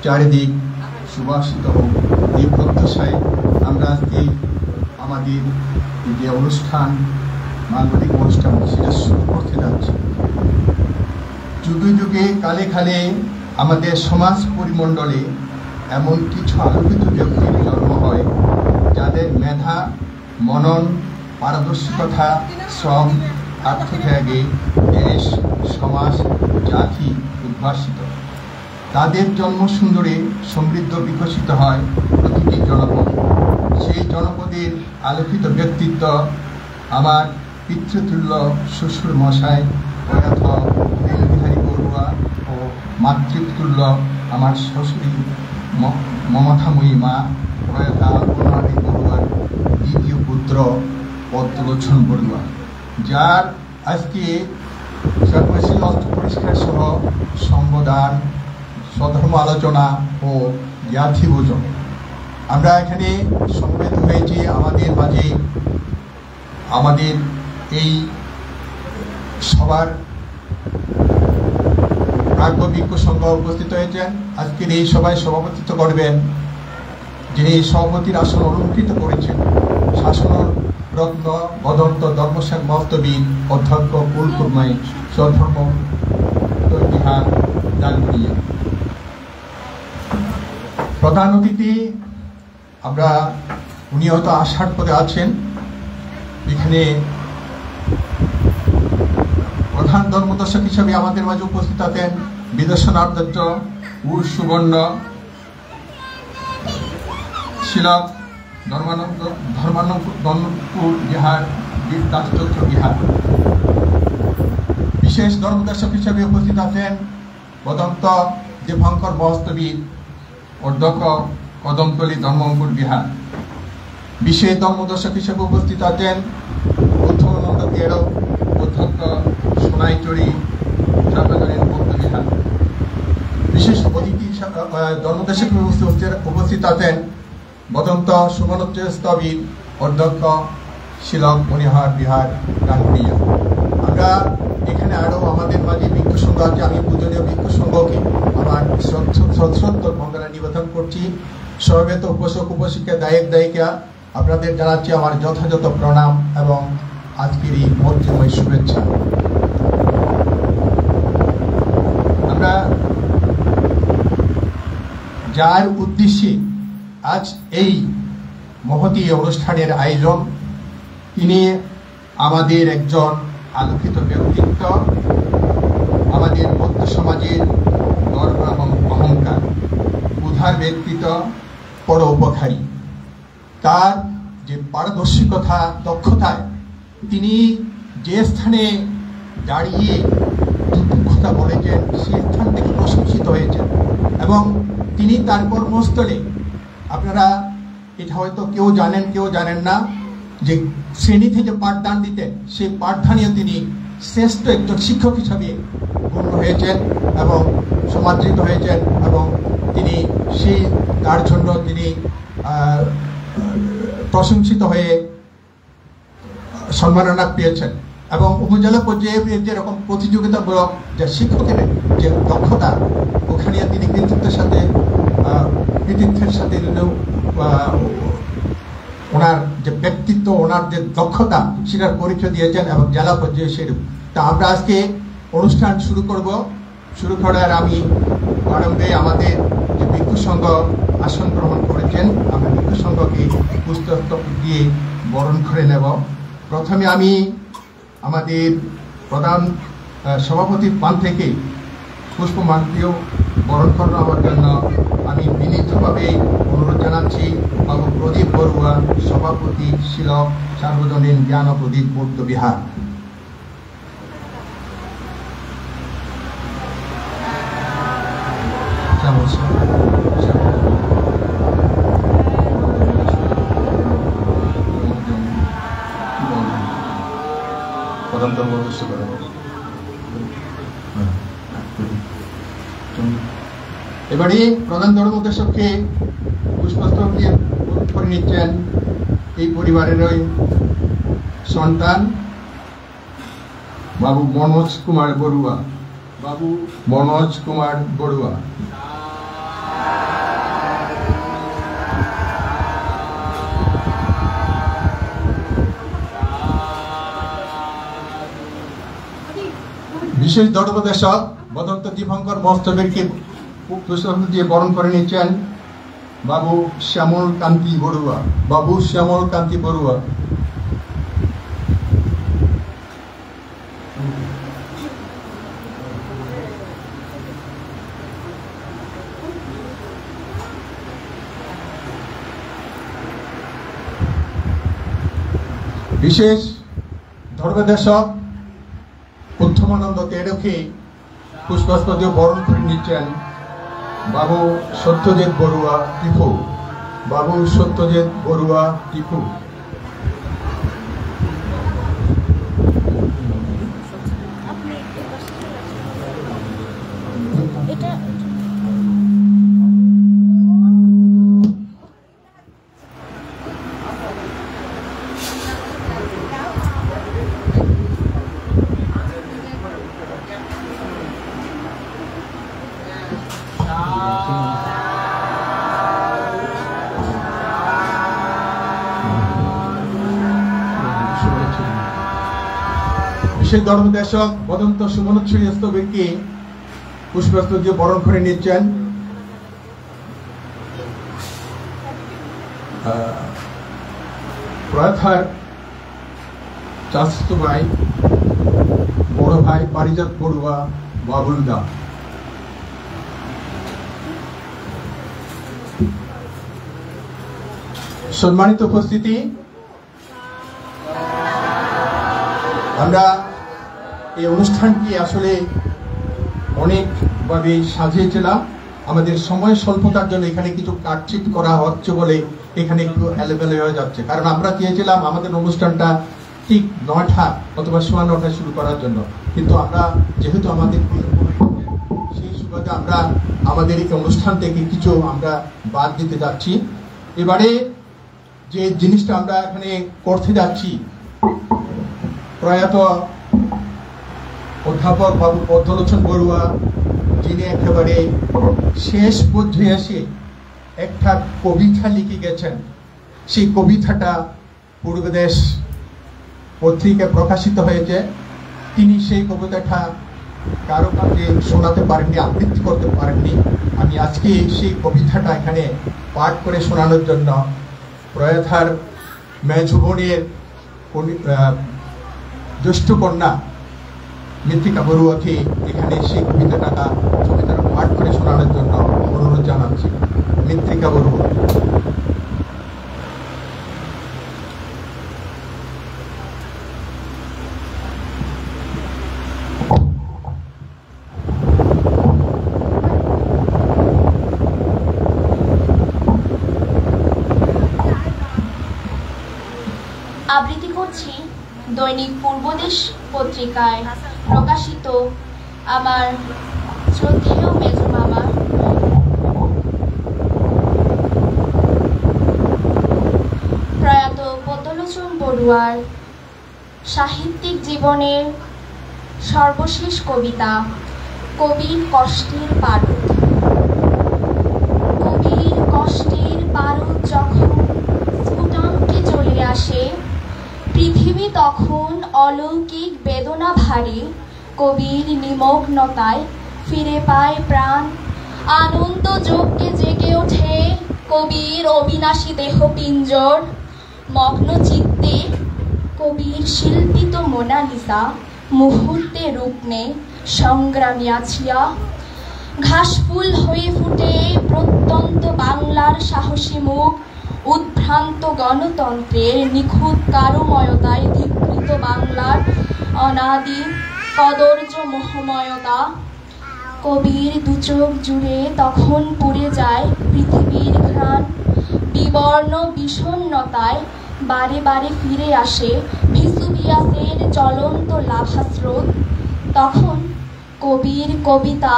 চারিদিক সুবাসিত হোক এই প্রত্যাশায় আমরা আজকে আমাদের যে অনুষ্ঠান মাঙ্গলিক অনুষ্ঠান সেটা শুরু করতে যাচ্ছি। যুগে যুগে কালে কালে আমাদের সমাজ পরিমণ্ডলে এমন কিছু আলোকিত ব্যক্তির জন্ম হয় যাদের মেধা, মনন, পারদর্শিকতা, শ্রম, আত্মত্যাগে দেশ, সমাজ, জাতি উদ্ভাসিত। তাদের জন্ম সুন্দরে সমৃদ্ধ বিকশিত হয় প্রতিটি জনপদ। সেই জনপদের আলোকিত ব্যক্তিত্ব আমার পিতৃতুল্য শ্বশুর মশাই প্রয়াত নীলবিহারী বড়ুয়া ও মাতৃতুল্য আমার শ্বশুরী মমতাময়ী মা প্রয়াতা বনমালী বড়ুয়ার দ্বিতীয় পুত্র পদ্মলোচন বড়ুয়া, যার আজকে সর্বশীল অস্ত্র পরিষ্কার সহ সম্বোধন, স্বধর্ম আলোচনা ও জ্ঞাতি ভোজন। আমরা এখানে সমবেত হয়েছি আমাদের মাঝে আমাদের এই সবার প্রাজ্ঞ ভিক্ষু সংঘ উপস্থিত হয়েছেন। আজকের এই সভায় সভাপতিত্ব করবেন যিনি সভাপতির আসন অলঙ্কৃত করেছেন, শাসন রত্ন বদন্ত ধর্মসেন মস্তবীর অধ্যক্ষ কুলকুরমাই স্বধর্ম বিহার ডানকুনিয়া। প্রধান অতিথি আমরা উনি হয়তো আষাঢ় পদে আছেন। এখানে প্রধান ধর্মদর্শক হিসাবে আমাদের মাঝে উপস্থিত আছেন বিদর্শনাচার্য উর সুবর্ণ শিলক ধর্মানন্দপুর বিহার দাসচন্দ্র বিহার। বিশেষ ধর্মদর্শক হিসাবে উপস্থিত আছেন বদন্ত দেবঙ্কর মহস্তবীর অধ্যক্ষ কদমতলী ধর্মঙ্কুর বিহার। বিশেষ ধর্মদর্শক হিসেবে উপস্থিত আছেন উত্তমানন্দ কেরব অধ্যক্ষ সোনাইচড়ি সার্বজনীন বৌদ্ধ বিহার। বিশেষ অতিথি ধর্মদর্শক উপস্থিত আছেন বদন্ত সুমনোচ্চস্তবীর অধ্যক্ষ শিলক মণিহার বিহার ডানকুনিয়া। আমরা এখানে আরও আমাদের মাঝে ভিক্ষু সংঘ আছে। আমি পূজনীয় ভিক্ষু সংঘকে আমার সশ্রদ্ধ বন্দনা নিবেদন করছি। সমবেত উপাসক উপাসিকা, দায়ক দায়িকা, আপনাদের জানাচ্ছি আমার যথাযথ প্রণাম এবং আজকের এই মধ্যময় শুভেচ্ছা। আমরা যার উদ্দেশ্যে আজ এই মহতী অনুষ্ঠানের আয়োজন, তিনি আমাদের একজন আলোকিত ব্যক্তিত্ব, আমাদের মধ্য সমাজের গর্ব এবং অহংকার, উদার ব্যক্তিত্ব, পরোপকারী। তার যে পারদর্শিকতা, দক্ষতায় তিনি যে স্থানে দাঁড়িয়ে দুটো কথা বলেছেন সেই স্থান থেকে প্রশংসিত হয়েছেন এবং তিনি তার কর্মস্থলে, আপনারা এটা হয়তো কেউ জানেন কেউ জানেন না, যে শ্রেণী থেকে পাঠদান দিতেন, সেই পাঠদানেও তিনি শ্রেষ্ঠ একজন শিক্ষক হিসাবে গণ্য হয়েছেন এবং সমাদৃত হয়েছেন এবং তিনি সেই তার জন্য তিনি প্রশংসিত হয়ে সম্মাননা পেয়েছেন এবং উপজেলা পর্যায়ে যেরকম প্রতিযোগিতামূলক যে শিক্ষকের যে দক্ষতা, ওখানে তিনি কৃতিত্বের সাথে ওনার যে ব্যক্তিত্ব, ওনার যে দক্ষতা সেটার পরিচয় দিয়েছেন এবং জেলা পর্যায়ে সেরূপ। তা আমরা আজকে অনুষ্ঠান শুরু করার আমি আরম্ভে আমাদের যে ভিক্ষু সংঘ আসন গ্রহণ করেছেন, আমরা ভিক্ষু সংঘকে পুস্তক দিয়ে বরণ করে নেব। প্রথমে আমি আমাদের প্রধান সভাপতির পান থেকে পুষ্পমাল্য বরণ করানোর জন্য আমি বিনীতভাবে অনুরোধ জানাচ্ছি বাবু প্রদীপ বড়ুয়া, সভাপতি, শিলক সার্বজনীন জ্ঞান প্রদীপ বৌদ্ধ বিহার। এবারে প্রধান ধর্মোপদেশককে পুষ্পস্তবক দিয়ে করে নিচ্ছেন এই পরিবারেরই সন্তান বাবু মনোজ কুমার বড়ুয়া। বাবু মনোজ কুমার বড়ুয়া। বিশেষ ধর্মদেশক বদন্ত দীপঙ্কর মস্তবেরকে পুষ্পাঞ্জলি দিয়ে বরণ করে নিচ্ছেন বাবু শ্যামল কান্তি বড়ুয়া। বাবু শ্যামল কান্তি বড়ুয়া। বিশেষ ধর্মদেশক উত্তমানন্দ তেরকে পুষ্পাঞ্জলি দিয়ে বরণ করে নিচ্ছেন বাবু সত্যজিৎ বড়ুয়া টিপু। বাবু সত্যজিৎ বড়ুয়া টিপু। বিশেষ ধর্মদেশক বদন্ত সুমনোচ্ছরী স্তবকে পুষ্পাঞ্জলি দিয়ে বরণ করে নিচ্ছেন প্রয়াথার চাচাতো ভাই বড় ভাই পারিজাত বড়ুয়া বাবুলদা। সম্মানিত উপস্থিতি, আমরা এই অনুষ্ঠানটি আসলে অনেকভাবে সাজিয়েছিলাম। আমাদের সময় স্বল্পতার জন্য এখানে কিছু কাটছিট করা হচ্ছে বলে এখানে একটু এলোমেলো হয়ে যাচ্ছে, কারণ আমরা চেয়েছিলাম আমাদের অনুষ্ঠানটা ঠিক 9টা অথবা 9:15 শুরু করার জন্য, কিন্তু আমরা যেহেতু আমাদের সেই সুবাদে আমরা আমাদের এই অনুষ্ঠান থেকে কিছু আমরা বাদ দিতে যাচ্ছি। এবারে যে জিনিসটা আমরা এখানে করতে যাচ্ছি, প্রয়াত অধ্যাপক বাবু পদ্মলোচন বড়ুয়া, যিনি একেবারে শেষ পর্যায়ে এসে একটা কবিতা লিখে গেছেন। সেই কবিতাটা পূর্বদেশ পত্রিকায় প্রকাশিত হয়েছে। তিনি সেই কবিতাটা কারো কাছে শোনাতে পারেননি, আবৃত্তি করতে পারেননি। আমি আজকে সেই কবিতাটা এখানে পাঠ করে শোনানোর জন্য প্রয়াথার মেজো বোনের জ্যেষ্ঠ কন্যা মৃত্তিকা বড়ুয়াকে এখানে সেই কবিতাটা পাঠ করে শোনানোর জন্য অনুরোধ জানাচ্ছি। মৃত্তিকা বড়ুয়া। আবৃত্তি করছি দৈনিক পূর্বদেশ পত্রিকায় প্রকাশিত আমার শ্রদ্ধেয় মেজো মামা প্রয়াত পদ্মলোচন বড়ুয়ার সাহিত্যিক জীবনের সর্বশেষ কবিতা কবির কষ্টের পারদ। কবির কষ্টের পারদ যখন স্ফুটাঙ্কে চলে আসে, পৃথিবী তখন অলৌকিক বেদনা ভারে, কবির নিমগ্নতায় ফিরে পায় প্রাণ। আনন্দ যজ্ঞে জেগে ওঠে কবির অবিনাশী দেহ পিঞ্জর। মগ্ন চিত্তে কবির শিল্পিত মোনালিসা মুহূর্তে রূপ নেয় সংগ্রামী আছিয়া। ঘাসফুল হয়ে ফুটে প্রত্যন্ত বাংলার সাহসী মুখ, উদ্ভ্রান্ত গণতন্ত্রের নিখুঁত কারুময়তায় ধিকৃত বাংলার অনাদি কদর্য মোহময়তা। কবির দুচোখ জুড়ে তখন পুড়ে যায় পৃথিবীর ঘ্রাণ। বিবর্ণ বিষণ্ণতায় বারে বারে ফিরে আসে ভিসুভিয়াসের জ্বলন্ত লাভাস্রোত। তখন কবির কবিতা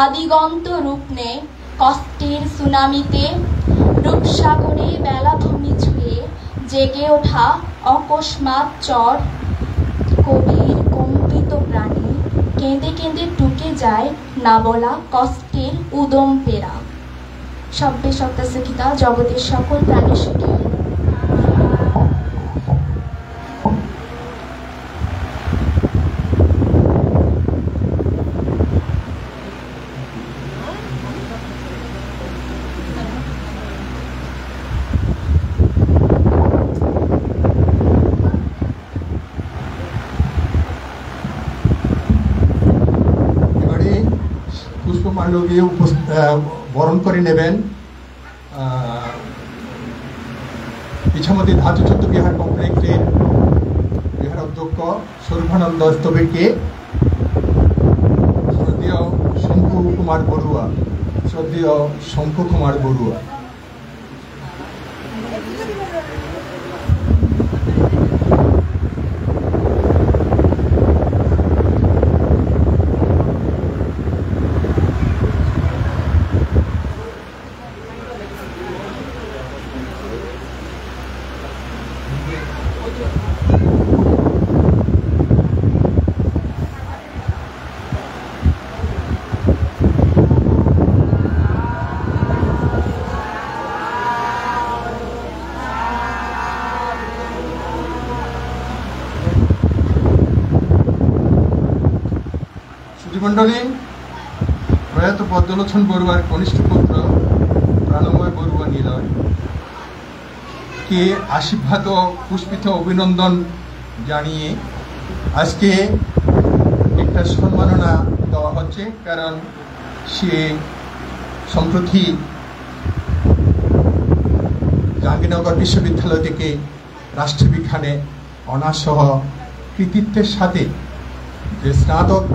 আদিগন্ত রূপ নেয় কষ্টের সুনামিতে। রূপসাগরে বেলাভূমি ছুঁয়ে জেগে ওঠা অকস্মাৎ চর। কবির কম্পিত প্রাণী কেঁদে কেঁদে টুকে যায় না বলা কষ্টের উদম পেরা। সব্যে সত্যাসিতা জগতের সকল প্রাণী সুখী। শিক্ষানবী বরণ করে নেবেন ইছামতি ধাতু চত্ব বিহার কমপ্লেক্সের বিহার অধ্যক্ষ স্বরূপানন্দ স্তবীরকে শ্রদ্ধেয় শঙ্কু কুমার বড়ুয়া মন্ডলী প্রয়াত পদ্মলোচন বড়ুয়ার কনিষ্ঠ পুত্র প্রাণময় বড়ুয়া নিলয় কে আশীর্বাদ ও পুষ্পিত অভিনন্দন জানিয়ে আজকে একটা সম্মাননা দেওয়া হচ্ছে, কারণ সে সম্প্রতি জাহাঙ্গীরনগর বিশ্ববিদ্যালয় থেকে রাষ্ট্রবিজ্ঞানে অনার্স সহ কৃতিত্বের সাথে যে স্নাতক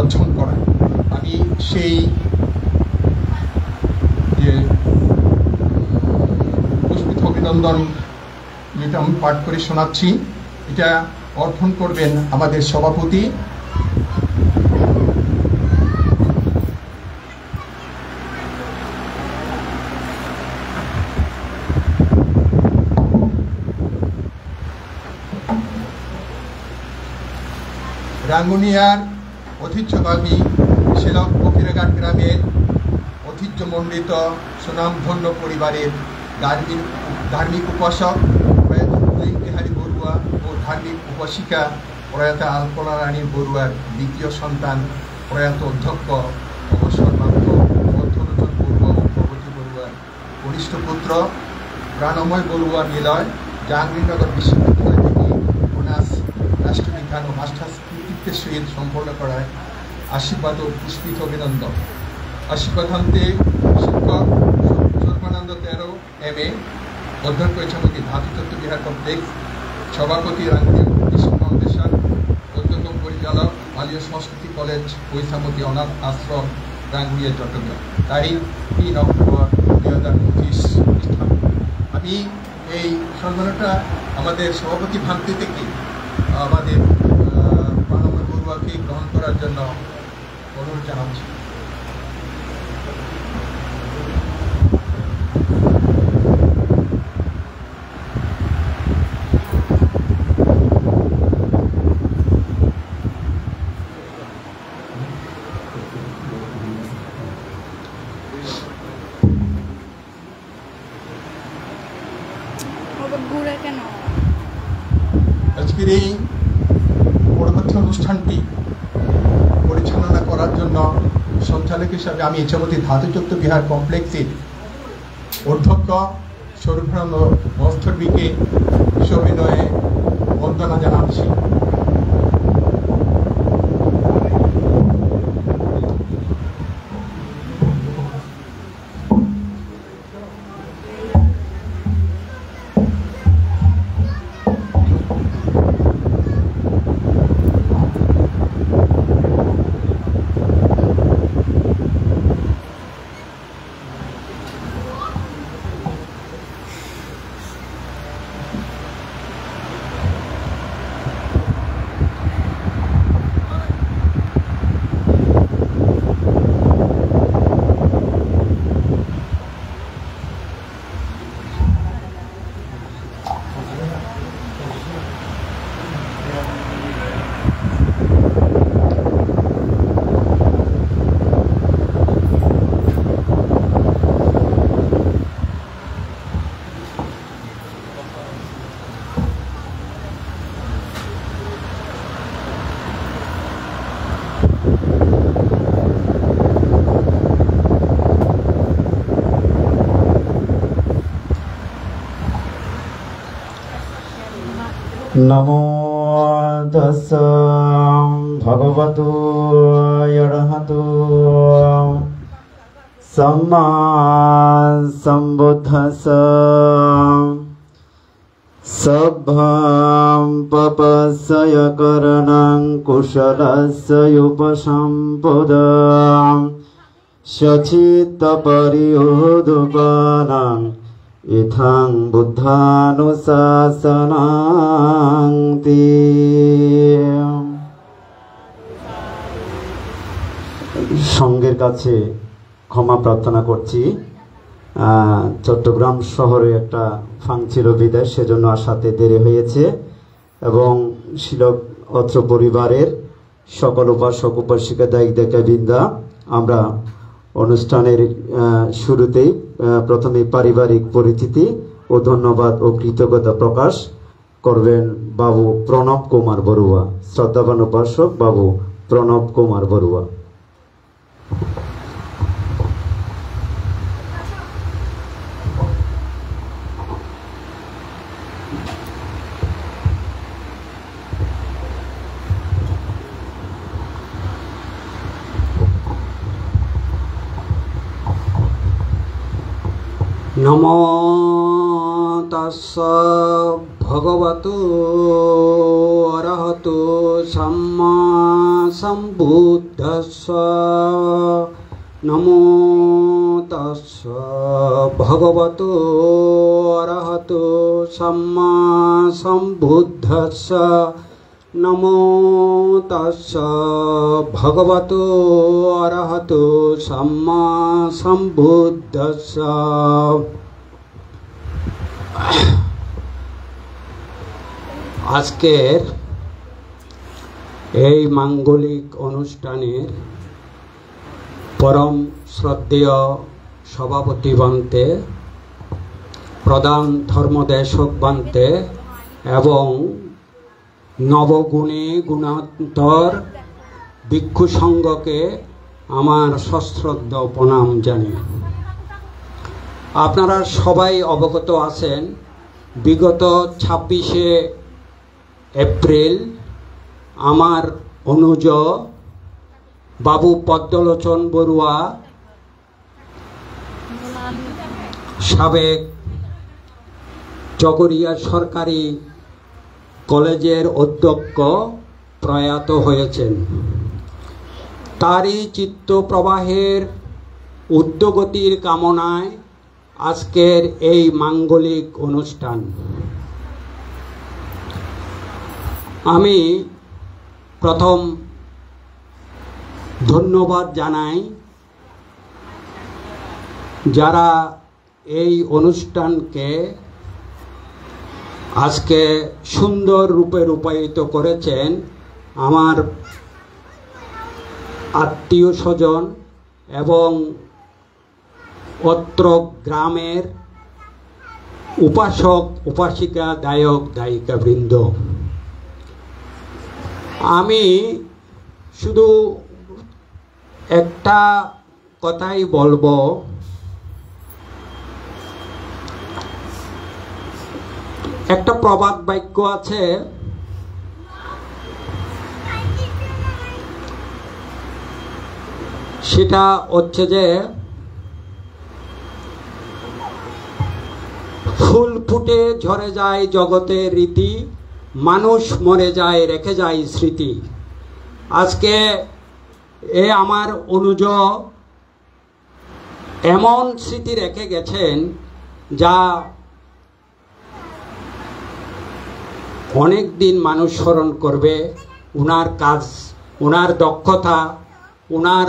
অর্জন করায়, আমি সেই যে পুষ্পিত অভিনন্দন যেটা আমি পাঠ করে শোনাচ্ছি, এটা অর্পণ করবেন আমাদের সভাপতি রাঙ্গুনিয়ার ঐতিহ্যবাহী শিলক ফকিরাঘাট গ্রামের ঐতিহ্যমণ্ডিত সুনামধন্য পরিবারের ধার্মিক উপাসক প্রয়াত বিহারী বড়ুয়া ও ধার্মিক উপাসিকা প্রয়াত আলপনা রানী বড়ুয়ার দ্বিতীয় সন্তান প্রয়াত অধ্যক্ষ অবসরপ্রাপ্ত পদ্মলোচন বড়ুয়া ও প্রগতি বড়ুয়ার কনিষ্ঠ পুত্র প্রাণময় বড়ুয়া নিলয় জাহাঙ্গীরনগর বিশ্ববিদ্যালয় থেকে অনার্স রাষ্ট্রবিজ্ঞান ও মাস্টার্স কৃতিত্বের সহিত সম্পন্ন করায় আশীর্বাদ ও পুষ্পিত অভিনন্দন। আশীর্বাদান্তে শিক্ষক স্বরূপানন্দ 13 MA, অধ্যক্ষ ইছামতি ধাতু চত্ব বিহার কমপ্লেক্স, সভাপতি রাঙ্গুনিয়া কৃষি ফাউন্ডেশন, উদ্যোগ পরিচালক আলিয়া সংস্কৃতি কলেজ ও ইছামতি অনাথ আশ্রম, রাঙ্গুনিয়া, চট্টগ্রাম। তারিখ 3 অক্টোবর 2025 খ্রিস্টাব্দ। আমি এই সম্মানটা আমাদের সভাপতি ভান্তি থেকে আমাদের প্রাণময় বড়ুয়াকে গ্রহণ করার জন্য অনুরোধ জানাচ্ছি। আজকের এই পরবর্তী অনুষ্ঠানটি পরিচালনা করার জন্য সঞ্চালক হিসাবে আমি ইছামতি ধাতু চত্ব বিহার কমপ্লেক্সের অধ্যক্ষ স্বরূপানন্দ স্তবীরকে সবিনয়ে বন্দনা জানাচ্ছি। नमो तस्सै ভগবতো অরহতো সম্মা সম্বুদ্ধস্সা সভ্যং পপস্য করণং কুশলস্য উপসম্পদাং সচিত্ত পরিউদুপানাং ইথাং বুদ্ধানুশাসনাং তে। সঙ্গের কাছে ক্ষমা প্রার্থনা করছি, চট্টগ্রাম শহরে একটা ফাংছিল বিদেশ, সেজন্য আসাতে দেরি হয়েছে এবং শিলক অত্র পরিবারের সকল উপাসক উপাসিকা দায়িকা বৃন্দা, আমরা অনুষ্ঠানের শুরুতেই প্রথমে পারিবারিক পরিচিতি ও ধন্যবাদ ও কৃতজ্ঞতা প্রকাশ করবেন বাবু প্রণব কুমার বড়ুয়া, শ্রদ্ধাবান উপাসক বাবু প্রণব কুমার বড়ুয়া। নমো তাস্স ভগবতো অরহতো সম্মা সম্বুদ্ধস্স। নমো তাস্স ভগবতো অরহতো সম্মা সম্বুদ্ধস্স। নমো তাস্স ভগবতো অরহতো সম্মা সম্বুদ্ধস্স। আজকের এই মাঙ্গলিক অনুষ্ঠানের পরম শ্রদ্ধেয় সভাপতি বান্তে, প্রধান ধর্মদেশক বান্তে এবং নবগুণে গুণান্তর ভিক্ষু সংঘকে আমার সশ্রদ্ধ প্রণাম জানি। আপনারা সবাই অবগত আছেন, বিগত 26শে এপ্রিল আমার অনুজ বাবু পদ্মলোচন বড়ুয়া, সাবেক চকরিয়া সরকারি কলেজের অধ্যক্ষ প্রয়াত হয়েছেন। তারই চিত্ত প্রবাহের উদ্যোগতির কামনায় আজকের এই মাঙ্গলিক অনুষ্ঠান। আমি প্রথম ধন্যবাদ জানাই যারা এই অনুষ্ঠানকে আজকে সুন্দর রূপে রূপায়িত করেছেন। আমার আত্মীয় স্বজন এবং অত্র গ্রামের উপাসক উপাসিকা দায়ক দায়িকা বৃন্দ, আমি শুধু একটা কথাই বলবো, একটা প্রবাদ বাক্য আছে, সেটা হচ্ছে যে ফুল ফুটে ঝরে যায় জগতের রীতি, মানুষ মরে যায় রেখে যায় স্মৃতি। আজকে আমার অনুজ এমন স্মৃতি রেখে গেছেন যা অনেক দিন মানুষ স্মরণ করবে। ওনার কাজ, ওনার দক্ষতা, ওনার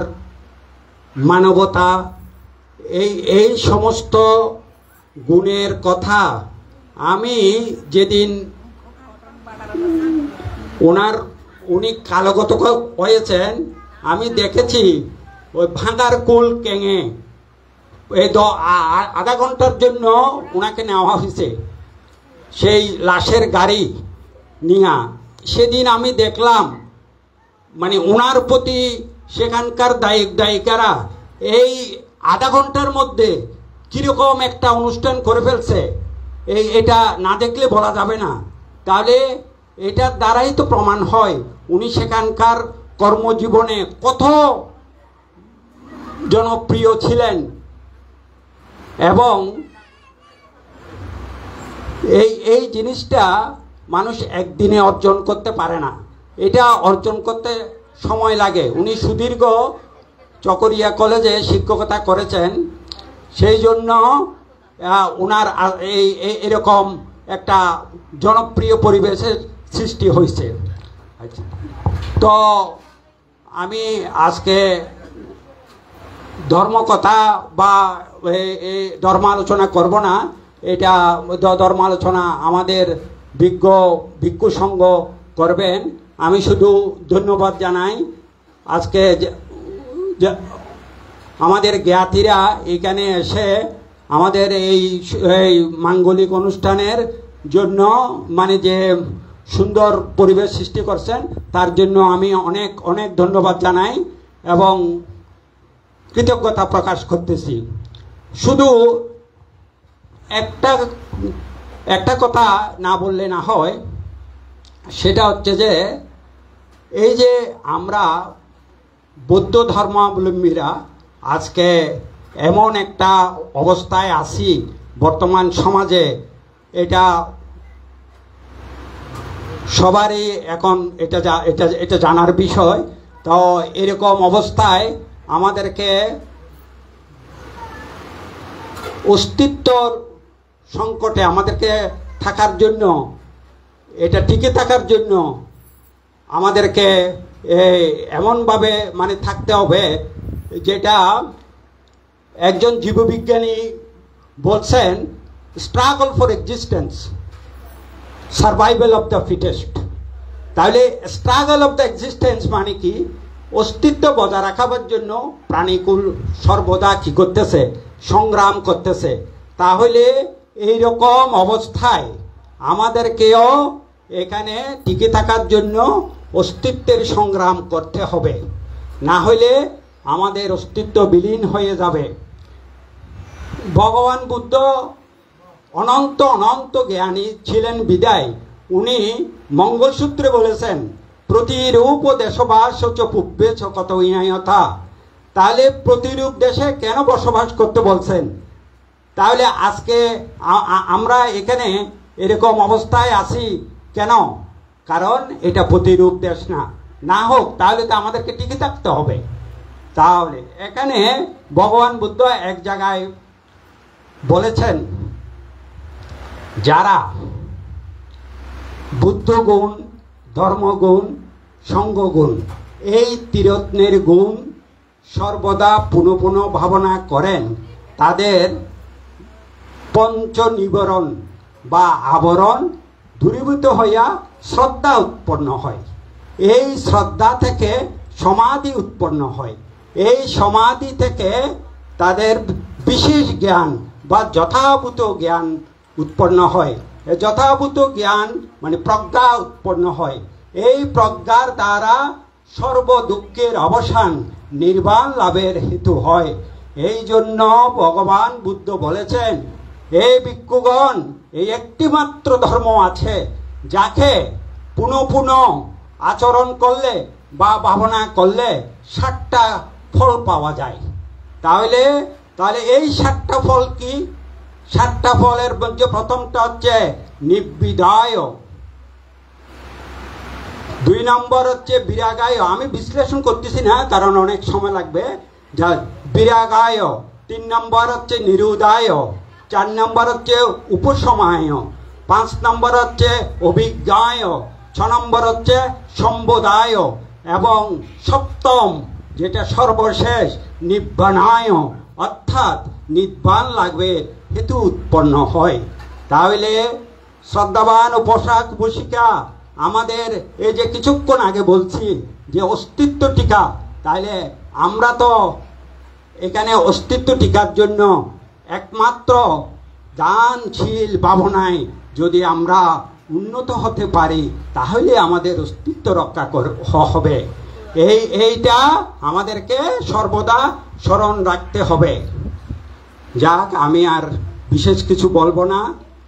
মানবতা, এই সমস্ত গুণের কথা আমি যেদিন উনি কালগত হয়েছেন আমি দেখেছি। ওই ভাঙার কুল কেঙে এই আধা ঘন্টার জন্য ওনাকে নেওয়া হয়েছে সেই লাশের গাড়ি নিয়ে। সেদিন আমি দেখলাম মানে ওনার প্রতি সেখানকার দায়িকারা এই আধা ঘন্টার মধ্যে কীরকম একটা অনুষ্ঠান করে ফেলছে, এটা না দেখলে বলা যাবে না। তাহলে এটার দ্বারাই তো প্রমাণ হয় উনি সেখানকার কর্মজীবনে কত জনপ্রিয় ছিলেন এবং এই জিনিসটা মানুষ একদিনে অর্জন করতে পারে না, এটা অর্জন করতে সময় লাগে। উনি সুদীর্ঘ চকরিয়া কলেজে শিক্ষকতা করেছেন, সেই জন্য ওনার এরকম একটা জনপ্রিয় পরিবেশের সৃষ্টি হয়েছে। তো আমি আজকে ধর্মকথা বা ধর্ম আলোচনা করব না, এটা ধর্ম আলোচনা আমাদের ভিক্ষু সংঘ করবেন। আমি শুধু ধন্যবাদ জানাই আজকে আমাদের জ্ঞাতিরা এখানে এসে আমাদের এই মাঙ্গলিক অনুষ্ঠানের জন্য মানে যে সুন্দর পরিবেশ সৃষ্টি করছেন তার জন্য আমি অনেক অনেক ধন্যবাদ জানাই এবং কৃতজ্ঞতা প্রকাশ করতেছি। শুধু একটা কথা না বললে না হয়, সেটা হচ্ছে যে এই যে আমরা বৌদ্ধ ধর্মাবলম্বীরা আজকে এমন একটা অবস্থায় আছি বর্তমান সমাজে, এটা সবারই এখন এটা জানার বিষয়। তো এরকম অবস্থায় আমাদেরকে অস্তিত্বর সংকটে আমাদেরকে থাকার জন্য, এটা টিকে থাকার জন্য আমাদেরকে এমনভাবে মানে থাকতে হবে, যেটা একজন জীববিজ্ঞানী বলছেন, struggle for existence, survival of the fittest. তাহলে স্ট্রাগল অফ দ্য এক্সিস্টেন্স মানে কি? অস্তিত্ব বজায় রাখার জন্য প্রাণীকুল সর্বদা কি করতেছে? সংগ্রাম করতেছে। তাহলে এই রকম অবস্থায় আমাদেরকেও এখানে টিকে থাকার জন্য অস্তিত্বের সংগ্রাম করতে হবে, না হলে আমাদের অস্তিত্ব বিলীন হয়ে যাবে। ভগবান বুদ্ধ অনন্ত অনন্ত জ্ঞানী ছিলেন বিদায় উনি মঙ্গলসূত্রে বলেছেন, প্রতিরূপ দেশবাস চ পূর্বে চ কত ইয়থা। তাহলে প্রতিরূপ দেশে কেন বসবাস করতে বলছেন? তাহলে আজকে আমরা এখানে এরকম অবস্থায় আছি কেন? কারণ এটা প্রতিরূপ দেশ না হোক, তাহলে তো আমাদেরকে টিকে থাকতে হবে। তাহলে এখানে ভগবান বুদ্ধ এক জায়গায় বলেছেন, যারা বুদ্ধ গুণ, ধর্মগুণ, সঙ্গগুণ, এই ত্রিরত্নের গুণ সর্বদা পুনঃ পুনঃ ভাবনা করেন, তাদের পঞ্চনিবরণ বা আবরণ দূরীভূত হইয়া শ্রদ্ধা উৎপন্ন হয়। এই শ্রদ্ধা থেকে সমাধি উৎপন্ন হয়। এই সমাধি থেকে তাদের বিশেষ জ্ঞান বা যথাভূত জ্ঞান উৎপন্ন হয়। যথাভূত জ্ঞান মানে প্রজ্ঞা উৎপন্ন হয়। এই প্রজ্ঞার দ্বারা সর্বদুঃখের অবসান নির্বাণ লাভের হেতু হয়। এই জন্য ভগবান বুদ্ধ বলেছেন, এই ভিক্ষুগণ, এই একটি মাত্র ধর্ম আছে যাকে পুনঃ পুনঃ আচরণ করলে বা ভাবনা করলে 7টা ফল পাওয়া যায়। তাহলে এই 7টা ফল কি? 7টা ফলের মধ্যে প্রথমটা হচ্ছে নির্বিদায়, 2 নম্বর হচ্ছে বিরাগায়। আমি বিশ্লেষণ করতেছি না কারণ অনেক সময় লাগবে। বিরাগায়। 3 নম্বর হচ্ছে নিরুদায়, 4 নম্বর হচ্ছে উপশমায়, 5 নম্বর হচ্ছে অভিজ্ঞায়, 6 নম্বর হচ্ছে সম্বোধায় এবং 7ম যেটা সর্বশেষ নিব্বাণায়, অর্থাৎ নির্বাণ লাগবে হেতু উৎপন্ন হয়। তাহলে শ্রদ্ধাবান উপাসক উপাসিকা, আমাদের এই যে কিছুক্ষণ আগে বলছি যে অস্তিত্ব টিকা, তাহলে আমরা তো এখানে অস্তিত্ব টিকার জন্য একমাত্র দানশীল ভাবনায় যদি আমরা উন্নত হতে পারি তাহলে আমাদের অস্তিত্ব রক্ষা হবে। এইটা আমাদেরকে সর্বদা স্মরণ রাখতে হবে। যাক, আমি আর বিশেষ কিছু বলবো না।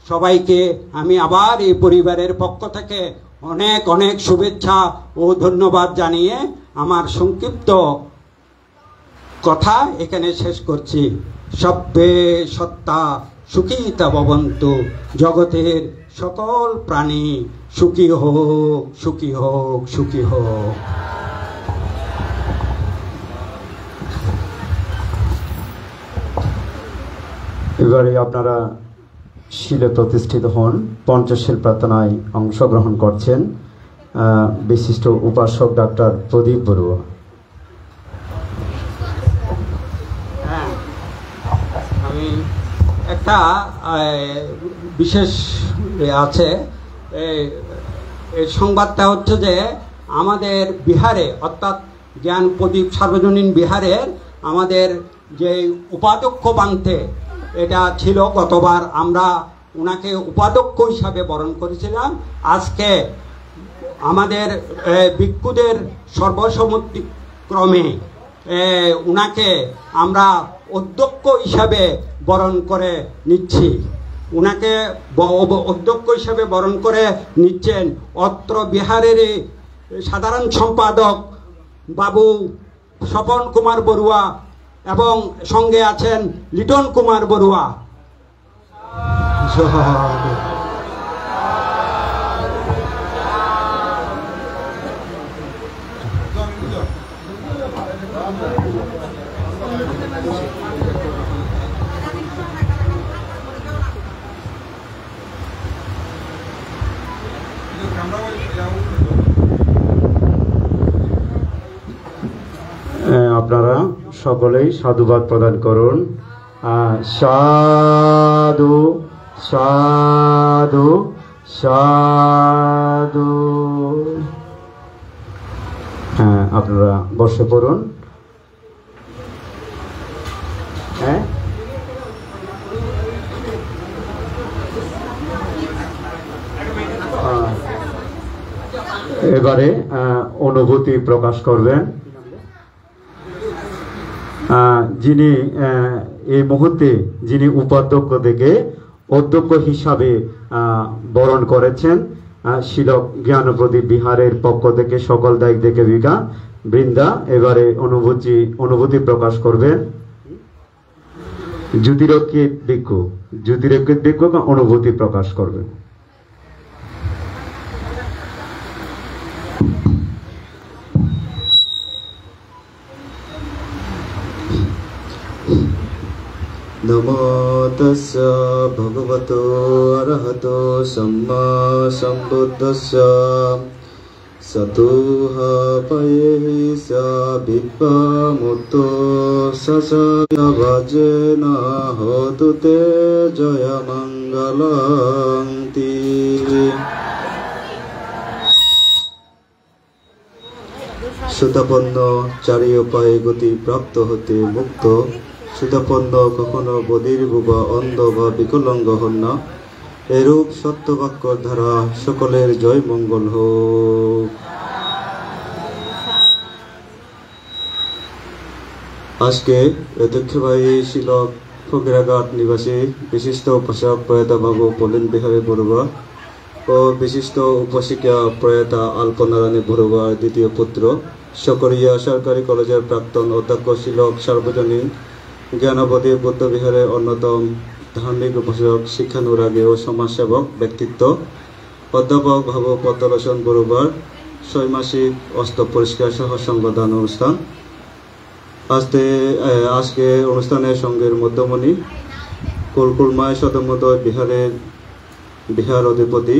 সবাইকে আমি আবার এই পরিবারের পক্ষ থেকে অনেক অনেক শুভেচ্ছা ও ধন্যবাদ জানিয়ে আমার সংক্ষিপ্ত কথা এখানে শেষ করছি। সব্বে সত্তা সুখিতা ভবন্তু, জগতের সকল প্রাণী সুখী হোক, সুখী হোক, সুখী হোক। এবারে আপনারা শিলে প্রতিষ্ঠিত হন। পঞ্চশীল প্রার্থনায় অংশগ্রহণ করছেন বিশিষ্ট উপাসক ডাক্তার প্রদীপ বড়ুয়া। আমি একটা বিশেষ আছে, এই সংবাদটা হচ্ছে যে আমাদের বিহারে অর্থাৎ জ্ঞান প্রদীপ সার্বজনীন বিহারের আমাদের যে উপাধ্যক্ষ বানতে এটা ছিল, গতবার আমরা ওনাকে উপাধ্যক্ষ হিসাবে বরণ করেছিলাম। আজকে আমাদের ভিক্ষুদের সর্বসম্মতিক্রমে ওনাকে আমরা অধ্যক্ষ হিসাবে বরণ করে নিচ্ছি। ওনাকে অধ্যক্ষ হিসাবে বরণ করে নিচ্ছেন অত্র বিহারের সাধারণ সম্পাদক বাবু স্বপন কুমার বড়ুয়া এবং সঙ্গে আছেন লিটন কুমার বড়ুয়া। আপনারা সকলেই সাধুবাদ প্রদান করুন। সাধু সাধু সাধু। হ্যাঁ, আপনারা বসে পড়ুন। হ্যাঁ, এবারে অনুভূতি প্রকাশ করবেন যিনি এই মুহূর্তে যিনি উপাধ্যক্ষ থেকে অধ্যক্ষ হিসাবে বরণ করেছেন। শিলক জ্ঞানপ্রদীপ বিহারের পক্ষ থেকে সকল দায়িক দেখে বৃন্দা এবারে অনুভূতি প্রকাশ করবেন জ্যোতিরক্ষিত ভিক্ষু অনুভূতি প্রকাশ করবেন। नमो तस्य भगवतो अरहतो सम्मा सम्बुद्धस्य सतुह पयेहि सा विद्वामुक्तो ससभजेन होतु ते जयमङ्गलं ति। সুতাপন্ন চারি উপায়ে গতি প্রাপ্ত হতে মুক্ত, সুতাপন্ন কখনো বধির বা অন্ধ বা বিকলাঙ্গ হন না। এরূপ সত্যবাক্যর দ্বারা সকলের জয় মঙ্গল হোক। আজকে দক্ষিণবাহী শিলক ফকিরাঘাট নিবাসী বিশিষ্ট উপাসক প্রয়াতা বাবু পলিন বিহারী বড়ুয়া ও বিশিষ্ট উপাসিকা প্রয়াতা আলপনারানী বড়ুয়ার দ্বিতীয় পুত্র, সকরিয়া সরকারি কলেজের প্রাক্তন অধ্যক্ষ, শিলক সার্বজনীন জ্ঞানপ্রদীপ বৌদ্ধবিহারের অন্যতম ধার্মিক উপাসক, শিক্ষানুরাগী ও সমাজসেবক ব্যক্তিত্ব অধ্যাপক বাবু পদ্মলোচন বড়ুয়ার ষৈমাসিক অস্ত পরিষ্কার সহ সংবাদান অনুষ্ঠান। আজকে অনুষ্ঠানের সঙ্গের মধ্যমণি কুলকুলমায় সদমোদয় বিহারের বিহার অধিপতি,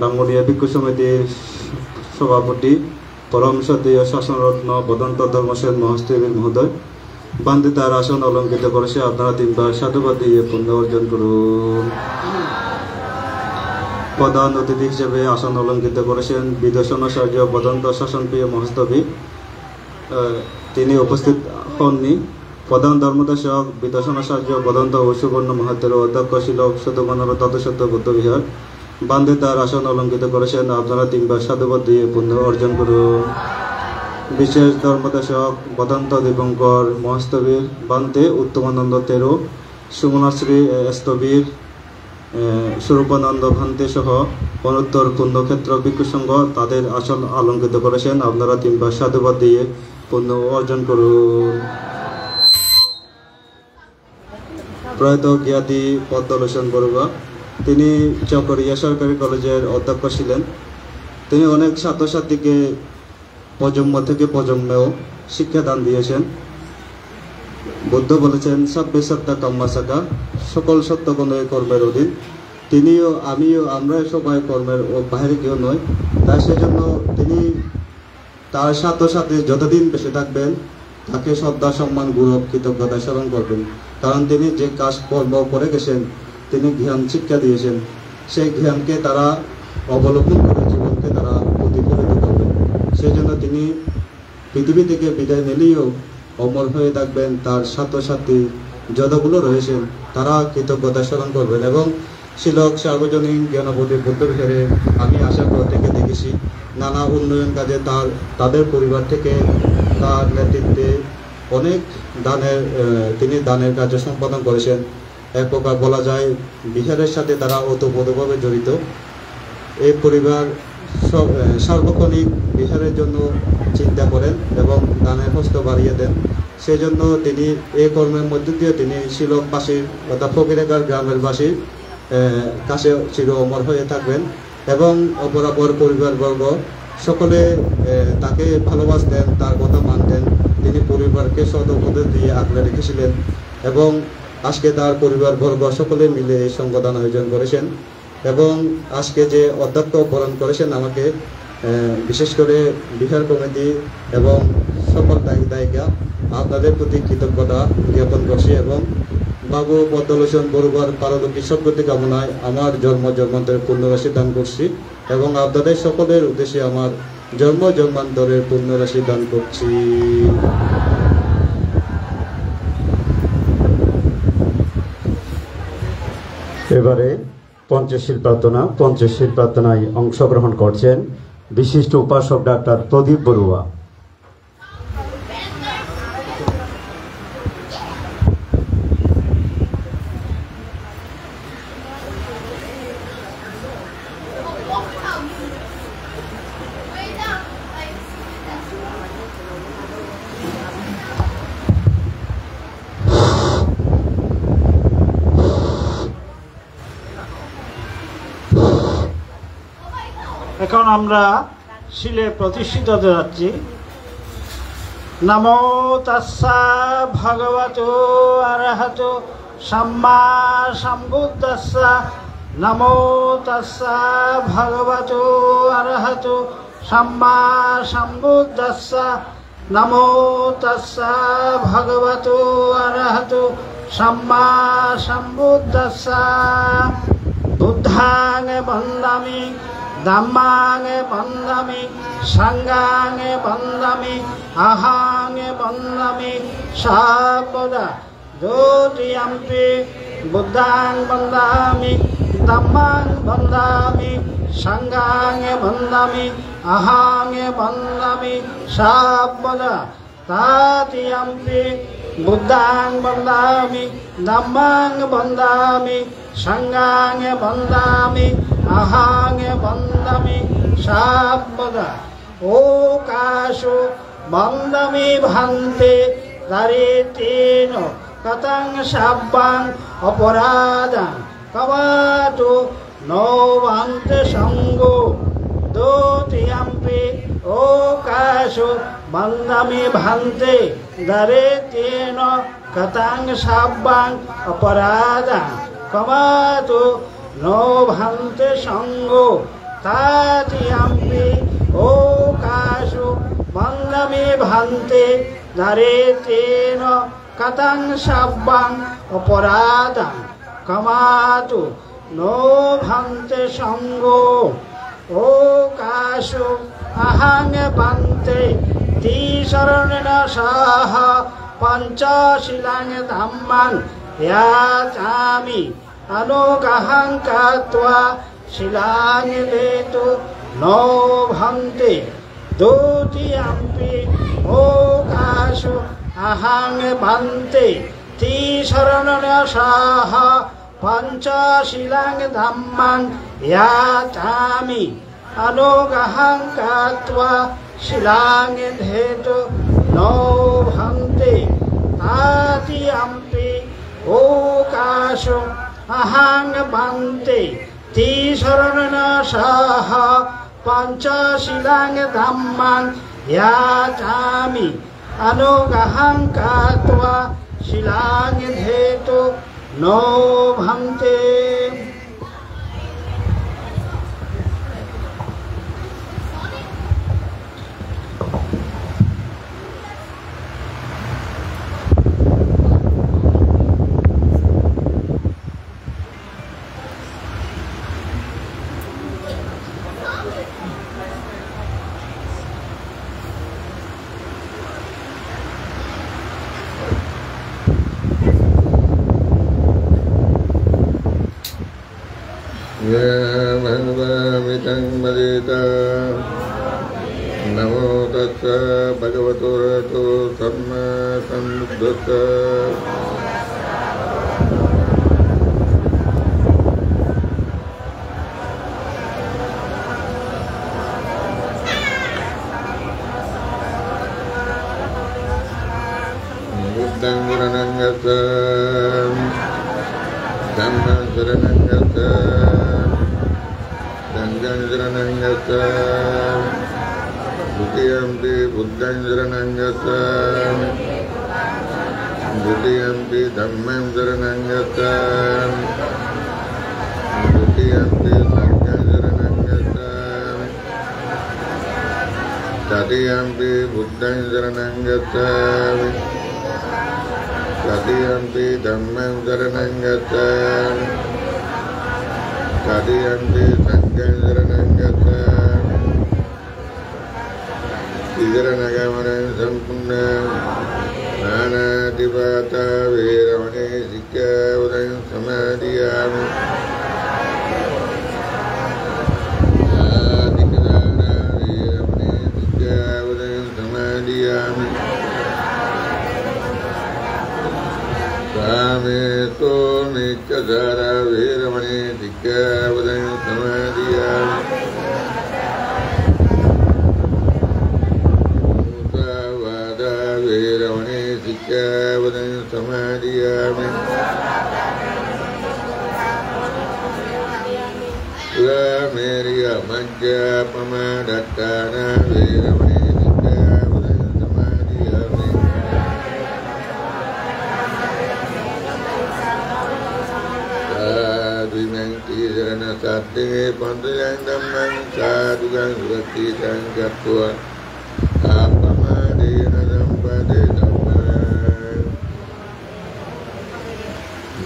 রাঙ্গুনিয়া ভিক্ষু সমিতির সভাপতি, পরম সদীয় শাসনরত্ন বদন্ত ধর্মসেন মহাস্তবীর মহোদয় বান্দে তার আসন অলঙ্কৃত করেছে। আপনারা তিনবার সাধুবাদ দিয়ে পুণ্য অর্জন করুন। প্রধান অতিথি হিসেবে আসন অলঙ্কৃত করেছেন বিদর্শনাচার্য বদন্ত শাসনপ্রিয় মহাস্তবী, তিনি উপস্থিত হননি। প্রধান ধর্মদেশক বিদর্শনাচার্য বদন্ত ও সুবর্ণ মহাতের অধ্যক্ষ শিলক সদমানর তদসত্য বৌদ্ধবিহার বান্দে তার আসন অলঙ্কৃত করেছেন। আপনারা তিনবার সাধুবাদ দিয়ে পুণ্য অর্জন করুন। বিশেষ ধর্মদেশক বদন্ত দীপঙ্কর মহাস্তবীর বান্তে উত্তমানন্দ তেরো সুমনাশ্রী স্থবীর স্বরূপানন্দ ভান্তে সহ অনুত্তর পুণ্যক্ষেত্র ভিক্ষু সংঘ তাদের আসন অলঙ্কৃত করেছেন। আপনারা তিনবার সাধুবাদ দিয়ে পুণ্য অর্জন করুন। প্রয়াত জ্ঞাতি পদ্মলোচন বড়ুয়া, তিনি চকরিয়া সরকারি কলেজের অধ্যক্ষ ছিলেন। তিনি অনেক ছাত্রছাত্রীকে প্রজন্ম থেকে প্রজন্মেও শিক্ষাদান দিয়েছেন। বুদ্ধ বলেছেন সাব্বে সত্তা কাম্মা সাকা, সকল সত্য কোনো কর্মের অধীন। তিনিও আমিও আমরা সবাই কর্মের বাইরে কেউ নয়। তাই সেজন্য তিনি তার ছাত্রছাত্রী যতদিন বেঁচে থাকবেন তাকে শ্রদ্ধা সম্মান গৌরব কৃতজ্ঞতা স্মরণ করবেন। কারণ তিনি যে কাজ কর্ম করে গেছেন, তিনি জ্ঞান শিক্ষা দিয়েছেন, সেই জ্ঞানকে তারা অবলম্বন করে জীবনকে তারা প্রতিফলিত করবেন। সেই জন্য তিনি পৃথিবী থেকে বিদায় নিলেও অমর হয়ে থাকবেন। তার ছাত্রছাত্রী যতগুলো রয়েছেন তারা কৃতজ্ঞতা স্মরণ করবেন। এবং শিলক সার্বজনীন জ্ঞানবোধী বুদ্ধবিহারে আমি আসার পর থেকে দেখেছি নানা উন্নয়ন কাজে তাদের পরিবার থেকে তার নেতৃত্বে অনেক তিনি দানের কার্য সম্পাদন করেছেন। এক প্রকার বলা যায় বিহারের সাথে তারা ওতপ্রোতভাবে জড়িত। এই পরিবার সার্বক্ষণিক বিহারের জন্য চিন্তা করেন এবং দানের হস্ত বাড়িয়ে দেন। সেই জন্য তিনি এই কর্মের মধ্য দিয়ে তিনি শিলকবাসীর অর্থাৎ ফকিরাগার গ্রামের বাসীর কাছে চির অমর হয়ে থাকবেন। এবং অপরাপর পরিবারবর্গ সকলে তাকে ভালোবাসতেন, তার কথা মানতেন। তিনি পরিবারকে সদ উপদেশ দিয়ে আগলে রেখেছিলেন এবং আজকে তার পরিবারবর্গ সকলে মিলে এই সংগঠন আয়োজন করেছেন। এবং আজকে যে অধ্যক্ষ বরণ করেছেন আমাকে, বিশেষ করে বিহার কমিটি এবং সকল দায়িকা আপনাদের প্রতি কৃতজ্ঞতা জ্ঞাপন করছি। এবং বাবু পদ্মলোচন বড়ুয়ার পারলৌকিক সদ্গতি কামনায় আমার জন্মান্তরের পুণ্যরাশি দান করছি এবং আপনাদের সকলের উদ্দেশ্যে আমার জন্মান্তরের পুণ্যরাশি দান করছি। এবারে পঞ্চশীল প্রার্থনায় অংশগ্রহণ করছেন বিশিষ্ট উপাসক ডাক্তার প্রদীপ বড়ুয়া। এখন আমরা শিলে প্রতিষ্ঠিত হতে যাচ্ছি। নমো তাস্সা ভগবতো আরহতো সাম্মা সম্বুদ্ধাস্সা। নমো তাস্সা ভগবতো আরহতো সাম্মা সম্বুদ্ধাস্সা। নমো তাস্সা ভগবতো আরহতো সাম্মা সম্বুদ্ধাস্সা। বুদ্ধাং বন্দামি, ධම්මාං වන්දමි, සංඝාං වන්දමි, අහං වන්දමි, සාබ්බදා දෝතියම්පි බුද්ධං වන්දාමි, ධම්මාං වන්දාමි, සංඝාං වන්දමි, අහං වන්දමි, සාබ්බදා තාතියම්පි බුද්ධං වන්දාමි, ධම්මාං වන්දාමි, සංඝාං වන්දාමි, අහං වන්දමි, සාබ්බදා ඕකාශෝ වන්දමි භන්තේ දරිතේන කතං සබ්බං අපරාධං කවාතු නොවන්ත සංඝෝ දෝතියම්පි ඕකාශෝ වන්දමි භන්තේ දරිතේන කතං සබ්බං අපරාධං කවාතු नो भंते संगो तातियम्पि ओकाशो वंदमे भंते धरेतेन कतं सब्बं अपराधं कमातु नो भंते संगो ओकाशो अहं भंते तिशरणेन सह पंचशीलं धम्मं याचामि अनुगहं कृत्वा शिलां लेतु नो भन्ते द्वितीयम्पि ओकाशो अहं भन्ते तिशरणेन सह पञ्चशीलं धम्मं याचामि अनुगहं कृत्वा शिलां धेतु नो भन्ते तातियम्पि ओकाशो अहं भन्ते तिसरणन सह पञ्चशीलं धम्मं याचामि अनुगहं कृत्वा शिलां धेतु नो भन्ते। नमो तस्स भगवतो रतो सम्मा सम्बुद्धस्स। बुद्धं शरणं गच्छामि धम्मं शरणं गच्छामि संघं शरणं गच्छामि द्वितीयंपि बुद्धं शरणं गच्छामि द्वितीयंपि धम्मं शरणं गच्छामि द्वितीयंपि संघं शरणं गच्छामि तृतीयंपि बुद्धं शरणं गच्छामि तृतीयंपि धम्मं शरणं गच्छामि तृतीयंपि संघं शरणं गच्छामि शरणगमनं सम्पूर्णं नानादिपाता वेरमणे शिक्षावदं समादियामि आदिकदाना वेरमणे शिक्षावदं समादियामि कामेतो नित्यधारा वेरमणे शिक्षावदं समादियामि वेरमणे शिक्षावदं समादियामि मेरिय मज्जापमादत्ताना वेरमणे शिक्षावदं समादियामि साधुमन्ति शरणसाध्ये पञ्चजं धम्मं साधुगं सुरक्षितं गत्वा आपमादेन सम्पदे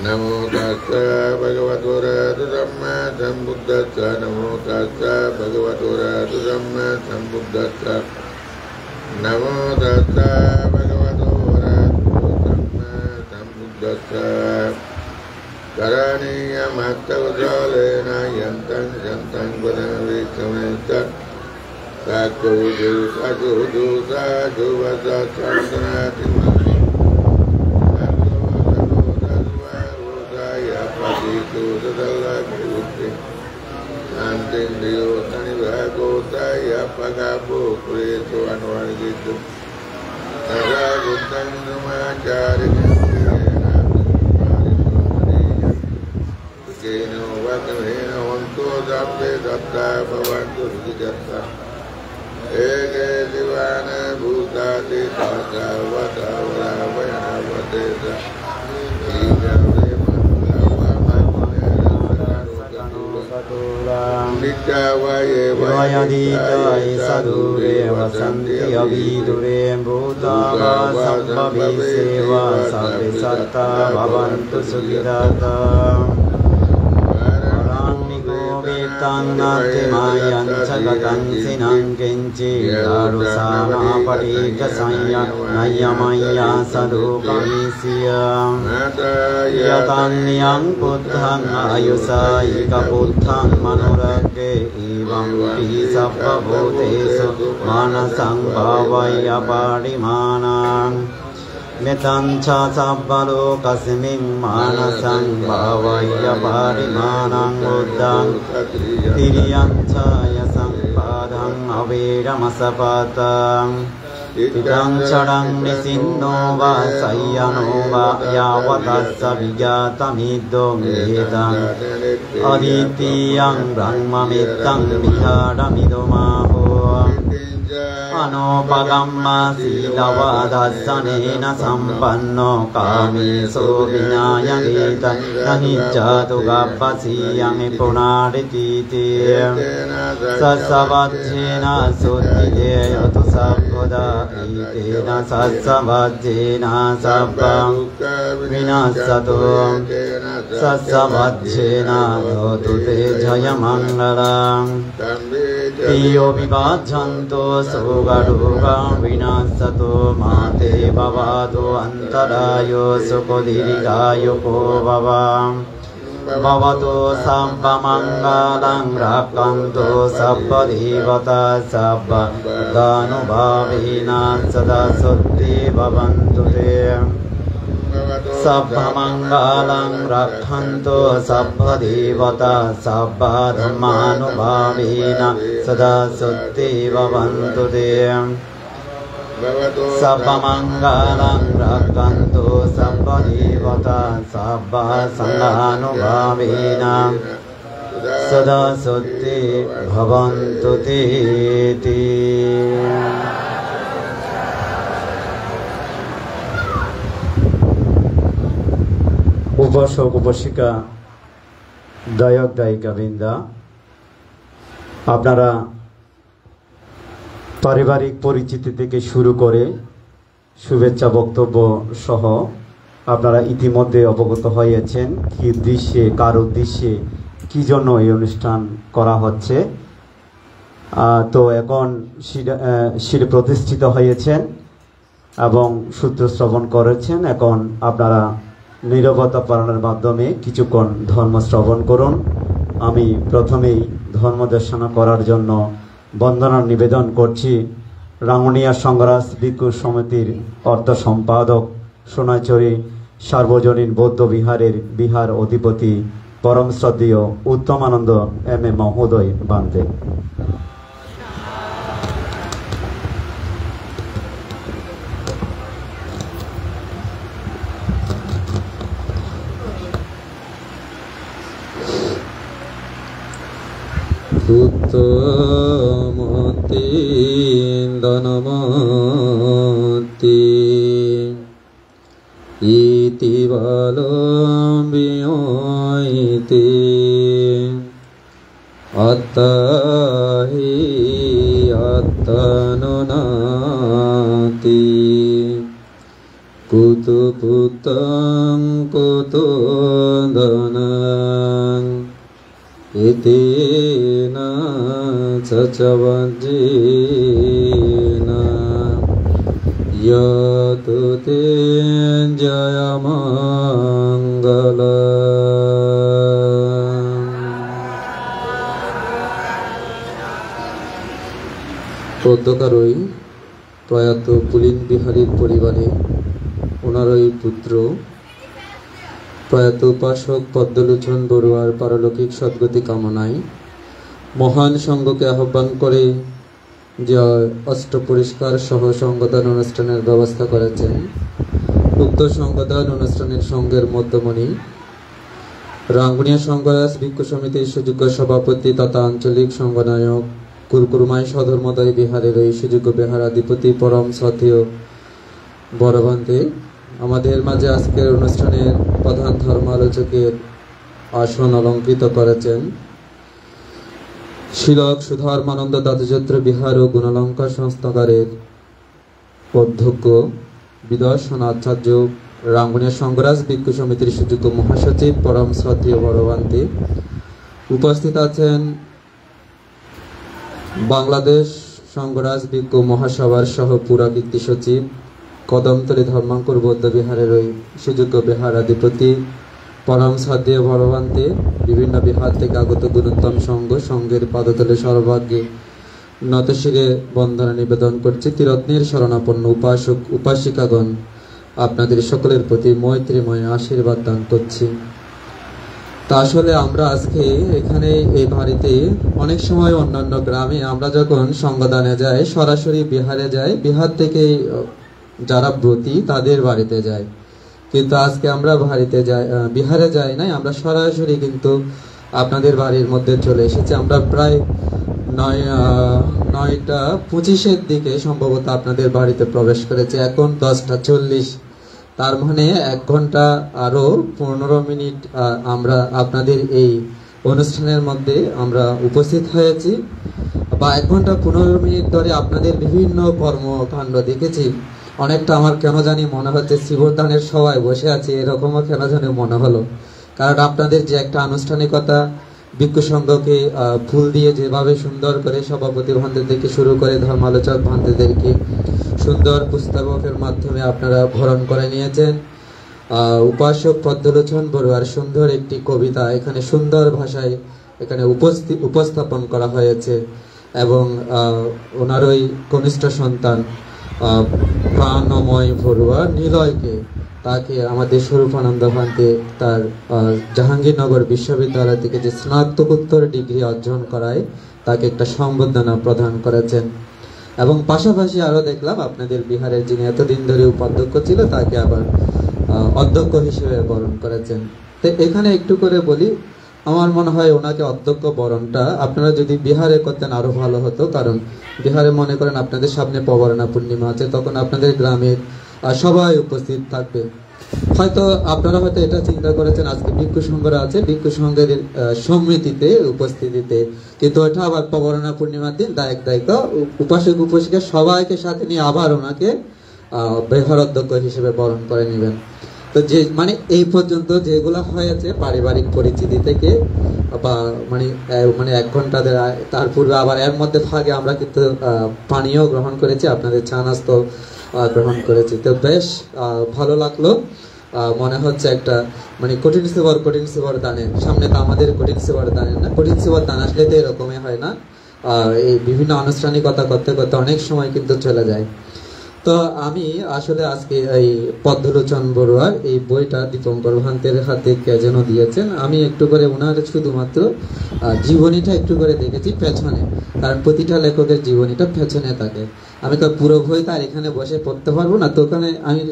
नमो तस्स भगवतो अरहतो सम्मा सम्बुद्धस्स नमो तस्स भगवतो अरहतो सम्मा सम्बुद्धस्स नमो तस्स भगवतो अरहतो सम्मा सम्बुद्धस्स करणीयमत्तकुशलेन यन्तं यन्तं पदवीक्षमेतत् साकुदु साकुदु साकुवसा सन्तनातिमनि साकुवसा पतितो सदलकुति शान्तिन्द्रियो सनिभागोताय पगापो प्रेतो अनुवर्गितो तदा बुद्धं सुमाचारिकेन वकमेन वन्तो दत्ते दत्ता भवन्तु सुखिदत्ता एके दिवान भूताति ताता वता वरा वयना वतेसा ईगवे मंगवा माने रसकारुकतुला नित्यावये वयदीताय सदूरे वसन्ति अविदुरे भूतावा सम्भवे सेवा सर्वे सत्ता भवन्तु सुखिदाता तन्नातिमायं जगतं सिनं किञ्चि दारुसानापटीकसंया नयमय्या सदुकमीस्या यतन्यं बुद्धं आयुषायिकबुद्धं मनोरगे एवं हि सर्वभूतेषु मनसं भावय परिमाणं Metancha sabbalokasiming manasang bhavaya parimanang uddang tiriyancha yasang padang aviramasapatang Tidang charang nisinno va sayyano va yavatassa vijatamiddo medang aditiyang brahmamittang vihadamidomaho Anopagamma silavadasanena sampanno kameso vinayagita nahicchatu gabbasiyami punarititi sassavajjena suddhideyotu sabbhuda itena sassavajjena sabbam vinassato sassavajjena dhotu te jayamangalam Iyo vibhajjanto sugaruga vinasato mate bhavado antarayo sukodirigayo ko bhavam Bhavato sabba mangalang rakanto sabba devata sabba danubhavina sada sutti bhavantu te Sabba mangalang rakhanto sabba devata sabba dhammanubhavina sada sutti bhavantu te Sabba mangalang rakhanto sabba devata sabba sanghanubhavina sada sutti bhavantu te উপাসক উপাসিকা গায়ক গায়িকা বৃন্দা আপনারা পারিবারিক পরিচিতি থেকে শুরু করে শুভেচ্ছা বক্তব্য সহ আপনারা ইতিমধ্যে অবগত হয়েছেন কি উদ্দেশ্যে কার উদ্দেশ্যে কি জন্য এই অনুষ্ঠান করা হচ্ছে তো এখন শিরে প্রতিষ্ঠিত হয়েছেন এবং সূত্র শ্রবণ করেছেন এখন আপনারা নীরবতা পালনের মাধ্যমে কিছুক্ষণ ধর্ম শ্রবণ করুন আমি প্রথমেই ধর্মদর্শনা করার জন্য বন্দনা নিবেদন করছি রাঙ্গুনিয়া সংঘরাজ ভিক্ষু সমিতির অর্থ সম্পাদক সোনাচুরি সার্বজনীন বৌদ্ধ বিহারের বিহার অধিপতি পরম শ্রদ্ধেয় উত্তমানন্দ এম.এ. মহোদয় Bhante Uttamati dhanamati iti valambiyoiti attahi attanunati kutu putang kutu dhanang Itina cacavajjena yatu te jayamangala পদ্মকারই প্রয়াত পুলিন বিহারীর পরিবারে ওনারই পুত্র প্রয়াত উপাসক পদ্মলোচন বড়ুয়ার পারলৌকিক সদ্গতি কামনায় মহান সংঘকে আহ্বান করে যে অষ্ট পরিষ্কার সহ সংগদান অনুষ্ঠানের ব্যবস্থা করেছেন উক্ত সংগদান অনুষ্ঠানের সংঘের মধ্যমণি রাঙ্গুনিয়া সংঘরাজ ভিক্ষু সমিতির সুযোগ্য সভাপতি তথা আঞ্চলিক সংঘনায়ক কুরকুরমাই সধর্মদয় বিহারের এই সুযোগ্য বিহারাধিপতি পরম শ্রদ্ধেয় বড়বান্তে আমাদের মাঝে আজকের অনুষ্ঠানের প্রধান ধর্ম আলোচকের আসন অলঙ্কৃত করেছেন শিলক সুধর্মানন্দ দাতযত্র বিহার ও গুণালঙ্কার সংস্থাগারের অধ্যক্ষ বিদর্শন আচার্য রাঙ্গুনিয়া সংঘরাজ ভিক্ষু সমিতির সুযোগ্য মহাসচিব পরম শ্রদ্ধেয় বড়বান্তে উপস্থিত আছেন বাংলাদেশ সংঘরাজ ভিক্ষু মহাসভার সহ পুরাকীর্তি সচিব কদমতলী ধর্মাঙ্কুর বৌদ্ধ বিহারের ওই সুযোগ্য বিহারাধিপতি পরম শ্রদ্ধেয় বড়বান্তে বিভিন্ন বিহার থেকে আগত গুণোত্তম সংঘের পাদতলে সর্বাগ্যে নতশিরে বন্দনা নিবেদন করছে ত্রিরত্নের শরণাপন্ন উপাসক উপাসিকাগণ আপনাদের সকলের প্রতি মৈত্রীময় আশীর্বাদ দান করছি। তা আসলে আমরা আজকে এখানে এই বাড়িতে অনেক সময় অন্যান্য গ্রামে আমরা যখন সঙ্গদানে যাই সরাসরি বিহারে যাই, বিহার থেকে যারা ব্রতী তাদের বাড়িতে যাই, কিন্তু আজকে আমরা বিহারে যাই নাই, আমরা সরাসরি কিন্তু আপনাদের বাড়ির মধ্যে চলে এসেছি। আমরা প্রায় 9:25 দিকে সম্ভবত আপনাদের বাড়িতে প্রবেশ করেছি। এখন 10:40, তার মানে 1 ঘন্টা আরো 15 মিনিট আমরা আপনাদের এই অনুষ্ঠানের মধ্যে আমরা উপস্থিত হয়েছি, বা 1 ঘন্টা 15 মিনিট ধরে আপনাদের বিভিন্ন কর্মকাণ্ড দেখেছি। অনেকটা আমার কেন জানি মনে হচ্ছে শিবদানের সবাই বসে আছে, এরকমও কেন জানি মনে হলো। কারণ আপনাদের যে একটা আনুষ্ঠানিকতা, ভিক্ষু সংঘকে ফুল দিয়ে যেভাবে সুন্দর করে সভাপতি ভান্তে থেকে শুরু করে ধর্মালোচক ভান্তেদেরকে সুন্দর পুস্তকের মাধ্যমে আপনারা বরণ করে নিয়েছেন। উপাসক পদ্মলোচন বড়ুয়ার সুন্দর একটি কবিতা এখানে সুন্দর ভাষায় এখানে উপস্থাপন করা হয়েছে, এবং ওনার ওই কনিষ্ঠ সন্তান প্রাণময় বড়ুয়া নিলয়কে, তাকে আমাদের স্বরূপানন্দ ভান্তে তার জাহাঙ্গীরনগর বিশ্ববিদ্যালয় থেকে যে স্নাতকোত্তর ডিগ্রি অর্জন করায় তাকে একটা সম্বর্ধনা প্রদান করেছেন। এবং পাশাপাশি আরো দেখলাম আপনাদের বিহারের যিনি এতদিন ধরে উপাধ্যক্ষ ছিল তাকে আবার অধ্যক্ষ হিসেবে বরণ করেছেন। তো এখানে একটু করে বলি, আমার মনে হয় ওনাকে অধ্যক্ষ বরণটা আপনারা যদি বিহারে করতেন আরো ভালো হতো, কারণ বিহারে মনে করেন আপনাদের সামনে পবরণা পূর্ণিমা আছে, তখন আপনাদের গ্রামের সবাই উপস্থিত থাকবে। হয়তো আপনারা হয়তো এটা চিন্তা করেছেন আজকে ভিক্ষু সংঘরা আছে, ভিক্ষু সংঘের সমৃতিতে উপস্থিতিতে, কিন্তু ওটা আবার পবরণা পূর্ণিমার দিন দায়িত্ব উপাসক উপাসিকা সবাইকে সাথে নিয়ে আবার ওনাকে বৃহৎ অধ্যক্ষ হিসেবে বরণ করে নেবেন। তো যে মানে এই পর্যন্ত যেগুলো হয়েছে পারিবারিক পরিচিতি থেকে বা মানে 1 ঘন্টা, তার পূর্বে আবার এর মধ্যে ভাগে আমরা কিন্তু পানীয় গ্রহণ করেছি, আপনাদের চা নাস্তা গ্রহণ করেছি। তো বেশ ভালো লাগলো। মনে হচ্ছে একটা মানে কঠিন সেবর দানের সামনে তো আমাদের কঠিন সেবর দানের না, কঠিন সেবর দান আসলে তো এরকমই হয় না, এই বিভিন্ন আনুষ্ঠানিকতা করতে করতে অনেক সময় কিন্তু চলে যায়। তো আমি আসলে আজকে এই পদ্মলোচন বড়ুয়ার এই বইটা দীপঙ্কর ভান্তের হাতে কে যেন দিয়েছেন, আমি একটু করে ওনার শুধুমাত্র জীবনীটা একটু করে দেখেছি পেছনে, কারণ প্রতিটা লেখকের জীবনীটা পেছনে থাকে। আমি তো পুরো বই তার এখানে বসে পড়তে পারবো না, তো ওখানে আমি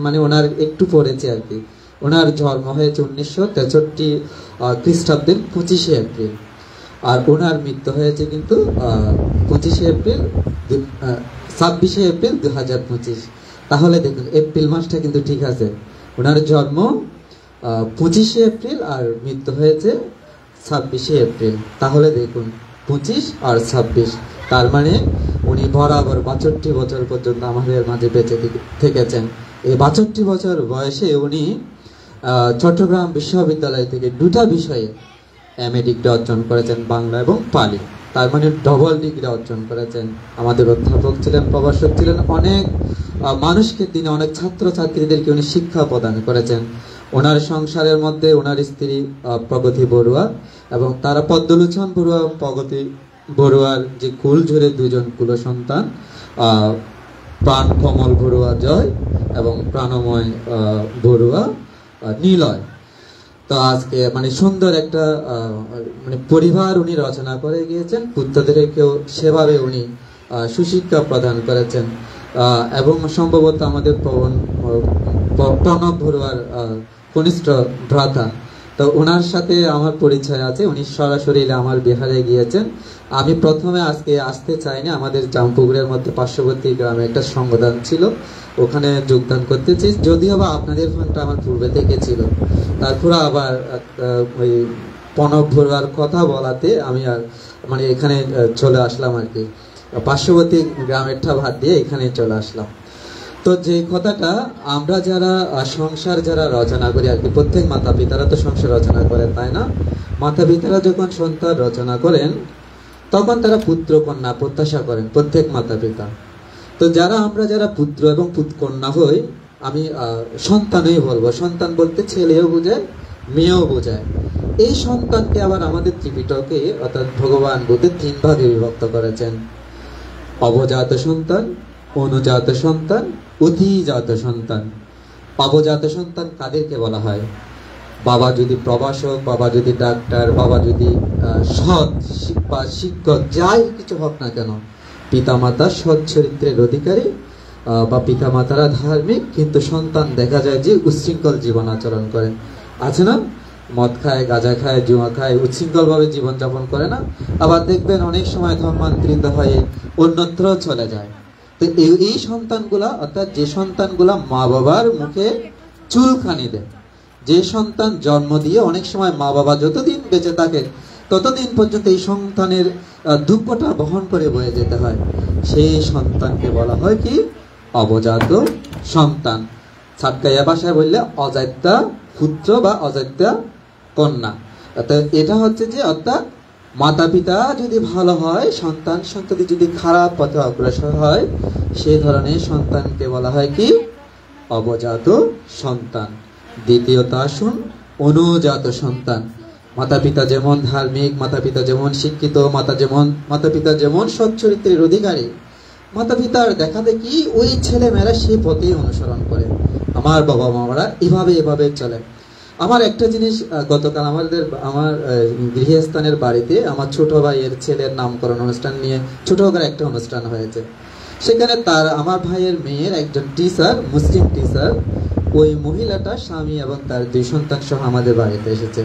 মানে ওনার একটু পড়েছি আর কি। ওনার জন্ম হয়েছে 1963 খ্রিস্টাব্দের 25 এপ্রিল, আর ওনার মৃত্যু হয়েছে কিন্তু 26 এপ্রিল 2025। তাহলে দেখুন এপ্রিল মাসটা কিন্তু ঠিক আছে। ওনার জন্ম 25 এপ্রিল আর মৃত্যু হয়েছে 26 এপ্রিল। তাহলে দেখুন 25 আর 26, তার মানে উনি বরাবর 62 বছর পর্যন্ত আমাদের মাঝে বেঁচে থেকেছেন। এই 62 বছর বয়সে উনি চট্টগ্রাম বিশ্ববিদ্যালয় থেকে 2টা বিষয়ে MA ডিগ্রি অর্জন করেছেন, বাংলা এবং পালি। তার মানে ডবল ডিগ্রি অর্জন করেছেন। আমাদের অধ্যাপক ছিলেন, প্রভাষক ছিলেন, অনেক মানুষকে তিনি অনেক ছাত্রছাত্রীদেরকে উনি শিক্ষা প্রদান করেছেন। ওনার সংসারের মধ্যে ওনার স্ত্রী প্রগতি বড়ুয়া এবং তারা পদ্মলোচন বড়ুয়া, প্রগতি বড়ুয়ার যে কুল ঝরে 2জন কুল সন্তান, প্রাণ কমল বড়ুয়া জয় এবং প্রাণময় বড়ুয়া নিলয়। তো আজকে মানে সুন্দর একটা মানে পরিবার উনি রচনা করে গিয়েছেন, পুত্রদেরকেও সেভাবে উনি সুশিক্ষা প্রদান করেছেন। এবং সম্ভবত আমাদের প্রণব বড়ুয়ার কনিষ্ঠ ভ্রাতা, তো ওনার সাথে আমার পরিচয় আছে। উনি সরাসরি আমার বিহারে গিয়েছেন। আমি প্রথমে আজকে আসতে চাইনি, আমাদের জামপুকুরের মধ্যে পার্শ্ববর্তী গ্রামে একটা সংগঠন ছিল, ওখানে যোগদান করতে চাই, যদিও বা আপনাদের ফোনটা আমার পূর্বে থেকে ছিল। তারপরে আবার ওই প্রণব বড়ুয়ার কথা বলাতে আমি আর মানে এখানে চলে আসলাম আর কি, পার্শ্ববর্তী গ্রামেরটা ভাত দিয়ে এখানে চলে আসলাম। তো যে কথাটা আমরা যারা সংসার যারা রচনা করি আর কি, প্রত্যেক মাতা পিতারা তো সংসার রচনা করেন, তাই না? মাতা পিতারা যখন সন্তান রচনা করেন তখন তারা পুত্র কন্যা প্রত্যাশা করেন, প্রত্যেক মাতা পিতা। তো আমরা যারা পুত্র এবং কন্যা হই, আমি সন্তানই বলবো, সন্তান বলতে ছেলেও বোঝায় মেয়েও বোঝায়। এই সন্তানকে আবার আমাদের ত্রিপিটকে অর্থাৎ ভগবান বুদ্ধ 3 ভাগে বিভক্ত করেছেন: অবজাত সন্তান, অনুজাত সন্তান, অতিজাত সন্তান। অবজাত সন্তান কাদেরকে বলা হয়? বাবা যদি প্রভাষক, বাবা যদি ডাক্তার, বাবা যদি সৎ বা শিক্ষক, যাই কিছু হোক না কেন, পিতামাতা সৎ চরিত্রের অধিকারী বা পিতামাতারা ধার্মিক, কিন্তু সন্তান দেখা যায় যে উচ্ছৃঙ্খল জীবন আচরণ করে। আছে না? মদ খায়, গাঁজা খায়, জুয়া খায়, উচ্ছৃঙ্খলভাবে জীবনযাপন করে না? আবার দেখবেন অনেক সময় ধর্মান্তরিত হয়ে অন্যত্র চলে যায়। তো এই সন্তানগুলা, অর্থাৎ যে সন্তানগুলা মা বাবার মুখে চুলকানি দেয়, যে সন্তান জন্ম দিয়ে অনেক সময় মা বাবা যতদিন বেঁচে থাকে ততদিন পর্যন্ত এই সন্তানের দুঃখটা বহন করে বয়ে যেতে হয়, সেই সন্তানকে বলা হয় কি? অবজাত সন্তান। সাতকাইয়া ভাষায় বললে অজাত্যা পুত্র বা অজাত্যা কন্যা। অর্থাৎ এটা হচ্ছে যে, অর্থাৎ মাতা পিতা যদি ভালো হয়, সন্তান সন্ততি যদি খারাপ পথে অগ্রসর হয়, সেই ধরনের সন্তানকে বলা হয় কি? অবজাত সন্তান। দ্বিতীয়ত আসুন অনুজাত সন্তান। মাতা পিতা যেমন ধার্মিক, মাতা পিতা যেমন শিক্ষিত, মাতা পিতা যেমন সৎ চরিত্রের অধিকারী, মাতা পিতার দেখা দেখি ওই ছেলে মেয়েরা সেই পথেই অনুসরণ করে। আমার বাবা মামারা এভাবে চলে। আমার একটা জিনিস, গতকাল আমার গৃহস্থানের বাড়িতে আমার ছোট ভাইয়ের ছেলের নামকরণ অনুষ্ঠান নিয়ে ছোটখাটো একটা অনুষ্ঠান হয়েছে। সেখানে আমার ভাইয়ের মেয়ের একজন টিচার, মুসলিম টিচার, ওই মহিলাটা স্বামী এবং তার 2 সন্তান সহ আমাদের বাড়িতে এসেছে।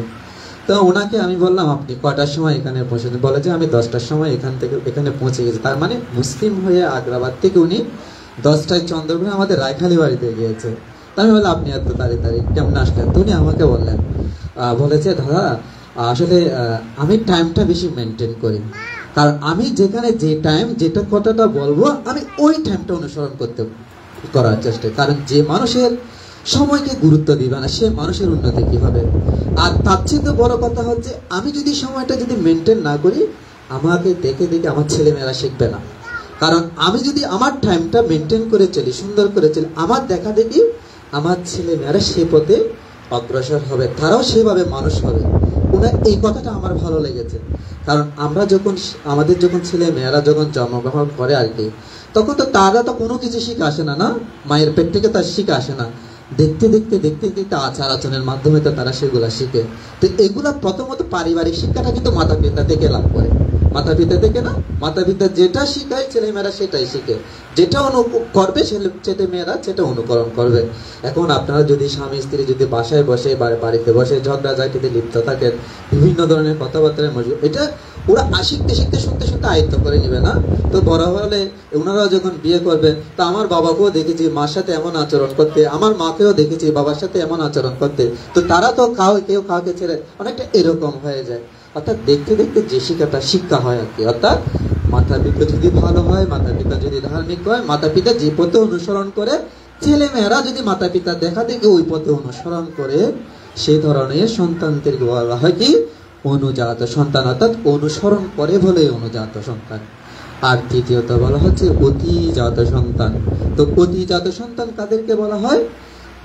তো ওনাকে আমি বললাম, আপনি কয়টার সময় এখানে পৌঁছেছেন? বলে যে আমি 10টার সময় এখানে পৌঁছে গেছি। তার মানে মুসলিম হয়ে আগ্রাবাদ থেকে উনি 10টায় চন্দ্রপুরে আমাদের রায়খালী বাড়িতে গিয়েছে। তা আমি বললাম, আপনি এত তাড়াতাড়ি কেমন আসলেন? তো উনি আমাকে বললেন, বলেছে, দাদা আসলে আমি টাইমটা বেশি মেনটেন করি, কারণ আমি যেখানে যে টাইম যেটা কথাটা বলবো আমি ওই টাইমটা অনুসরণ করার চেষ্টা। কারণ যে মানুষের সময়কে গুরুত্ব দিবে না, সে মানুষের উন্নতি কি হবে? আর তার চেয়ে বড় কথা হচ্ছে, আমি যদি সময়টা যদি মেনটেন না করি, আমাকে দেখে দেখে আমার ছেলেমেয়েরা শিখবে না। কারণ আমি যদি আমার টাইমটা মেনটেন করে চলি, সুন্দর করে চলি, আমার দেখা দেখি আমার ছেলেমেয়েরা সে পথে অগ্রসর হবে, তারাও সেভাবে মানুষ হবে। ওনার এই কথাটা আমার ভালো লেগেছে। কারণ আমাদের যখন ছেলে মেয়েরা যখন জন্মগ্রহণ করে আর কি, তখন তো তারা তো কোনো কিছু শিখে আসে না, মায়ের পেট থেকে তার শিখে আসে না। দেখতে আচার আচরণের মাধ্যমে তো তারা সেগুলা শিখে। তো এগুলা প্রথমত পারিবারিক শিক্ষাটা কিন্তু মাতা পিতা থেকে লাভ করে। মাতা পিতা থেকে না, মাতা পিতা যেটা শিখায় ছেলেমেয়েরা সেটাই শিখে, যেটা করবে ছেলেমেয়েরা সেটা অনুকরণ করবে। এখন আপনারা যদি স্বামী স্ত্রী যদি বাসায় বসে বাড়িতে বসে ঝগড়াঝাটিতে লিপ্ত থাকেন, বিভিন্ন ধরনের কথাবার্তায় মজুর, এটা ওরা শিখতে শুনতে আয়ত্ত করে নেবে না। তো বড় হলে ওনারা যখন বিয়ে করবে, তা আমার বাবাকেও দেখেছি মার সাথে এমন আচরণ করতে, আমার মাকেও দেখেছি বাবার সাথে এমন আচরণ করতে। তো তারা তো কেউ কাউকে ছেড়ে অনেকটা এরকম হয়ে যায়। অর্থাৎ দেখতে যে শিক্ষা হয় আর কি। অর্থাৎ মাতা পিতা যদি ভালো হয়, মাতা পিতা যদি ধার্মিক হয়, মাতা পিতা যে পথে অনুসরণ করে, ছেলে মেয়েরা যদি মাতা পিতা দেখা দেখে ওই পথে অনুসরণ করে, সেই ধরনের সন্তানদেরকে বলা হয় কি? অনুজাত সন্তান। অর্থাৎ অনুসরণ করে বলে অনুজাত সন্তান। আর দ্বিতীয়ত বলা হচ্ছে অতিজাত সন্তান। তো অতিজাত সন্তান কাদেরকে বলা হয়?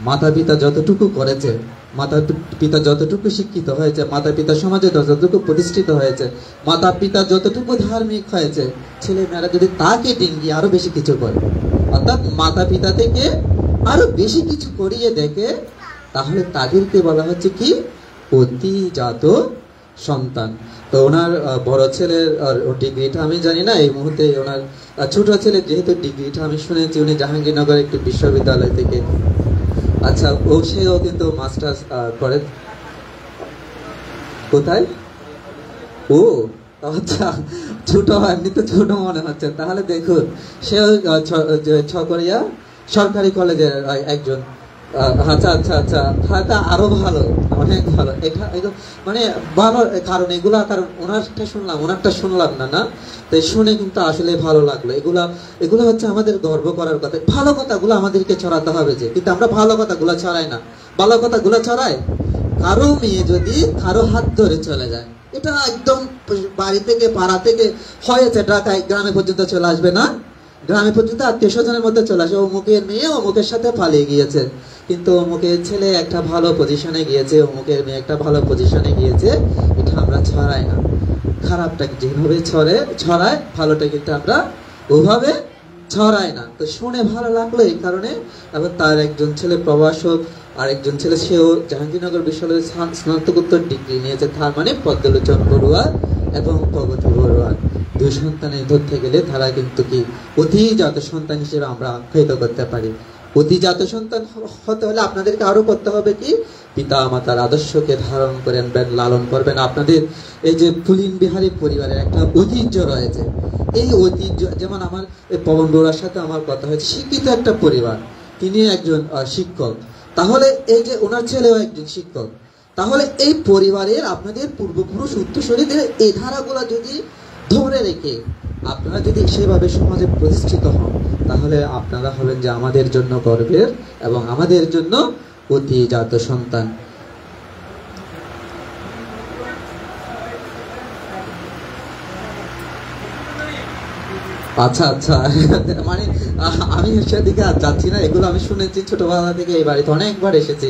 মাতা পিতা যতটুকু করেছে, মাতা পিতা যতটুকু শিক্ষিত হয়েছে, মাতা পিতা সমাজে যতটুকু প্রতিষ্ঠিত হয়েছে, মাতা পিতা যতটুকু ধার্মিক হয়েছে, ছেলে মেয়েরা যদি তাকে ডিঙ্গিয়ে আরো বেশি কিছু করে, অর্থাৎ মাতা পিতা থেকে আরো বেশি কিছু করিয়ে দেখে, তাহলে তাদেরকে বলা হচ্ছে কি? অতিজাত সন্তান। তো ওনার বড় ছেলের ডিগ্রিটা আমি জানি না এই মুহূর্তে, ওনার ছোট ছেলের যেহেতু ডিগ্রিটা আমি শুনেছি উনি জাহাঙ্গীরনগর একটি বিশ্ববিদ্যালয় থেকে, আচ্ছা সেও কিন্তু মাস্টার্স করে। কোথায়? ও আচ্ছা, ছোট এমনি তো ছোট মনে হচ্ছে। তাহলে দেখুন, সেও ছকরিয়া সরকারি কলেজের একজন। আচ্ছা, হ্যাঁ, আরো ভালো, অনেক ভালো। এটা মানে ভালো, কারণ কারণ ওনারটা শুনলাম না, তাই শুনে কিন্তু আসলে ভালো লাগলো। এগুলো হচ্ছে আমাদের গর্ব করার কথা। ভালো কথাগুলো আমাদেরকে ছড়াতে হবে যে, কিন্তু আমরা ভালো কথাগুলো ছড়াই না। ভালো কথাগুলো ছড়াই কারো মেয়ে যদি কারো হাত ধরে চলে যায়, এটা একদম বাড়ি থেকে পাড়া থেকে হয়েছে ঢাকায় গ্রামে পর্যন্ত চলে আসবে না, গ্রামে পর্যন্ত আত্মীয় স্বজনের মধ্যে চলে আসে, অমুকের মেয়ে অমুকের সাথে পালিয়ে গিয়েছে, কিন্তু অমুকের ছেলে একটা ভালো পজিশনে গিয়েছে, অমুকের মেয়ে একটা ভালো পজিশনে গিয়েছে। এটা আমরা ছড়াই না। খারাপটা যেভাবে ছড়ায়, ভালোটা কিন্তু আমরা ওভাবে ছড়ায় না। তো শুনে ভালো লাগলো এই কারণে। এবং তার একজন ছেলে প্রভাষক, আর একজন ছেলে সেও জাহাঙ্গীরনগর বিশ্ববিদ্যালয়ে স্নাতকোত্তর ডিগ্রি নিয়েছে। তার মানে পদ্মলোচন বড়ুয়া এবং প্রগতি বড়ুয়া দুই সন্তানের ধরতে গেলে তারা কিন্তু কি অতিজাত সন্তান হিসেবে আমরা আখ্যায়িত করতে পারি। অতিজাত সন্তান হতে হলে আপনাদেরকে আরো করতে হবে কি, পিতা মাতার আদর্শকে ধারণ করেন, লালন করবেন। আপনাদের এই যে পুলিন বিহারী পরিবারের একটা ঐতিহ্য রয়েছে, এই ঐতিহ্য যেমন আমার পবন বড়ুয়ার সাথে আমার কথা হয়েছে, শিক্ষিত একটা পরিবার, তিনি একজন শিক্ষক, তাহলে এই যে ওনার ছেলেও একজন শিক্ষক, তাহলে এই পরিবারের আপনাদের পূর্বপুরুষ উত্তরসূরিদের এই ধারাগুলো যদি ধরে রেখে আপনারা যদি সেভাবে সমাজে প্রতিষ্ঠিত হন, তাহলে আপনারা হবেন যে আমাদের জন্য গর্বের এবং আমাদের জন্য অতিজাত সন্তান। আচ্ছা আচ্ছা, মানে আমি সেদিকে আর যাচ্ছি না, এগুলো আমি শুনেছি ছোটবেলা থেকে। এই বাড়িতে অনেকবার এসেছি,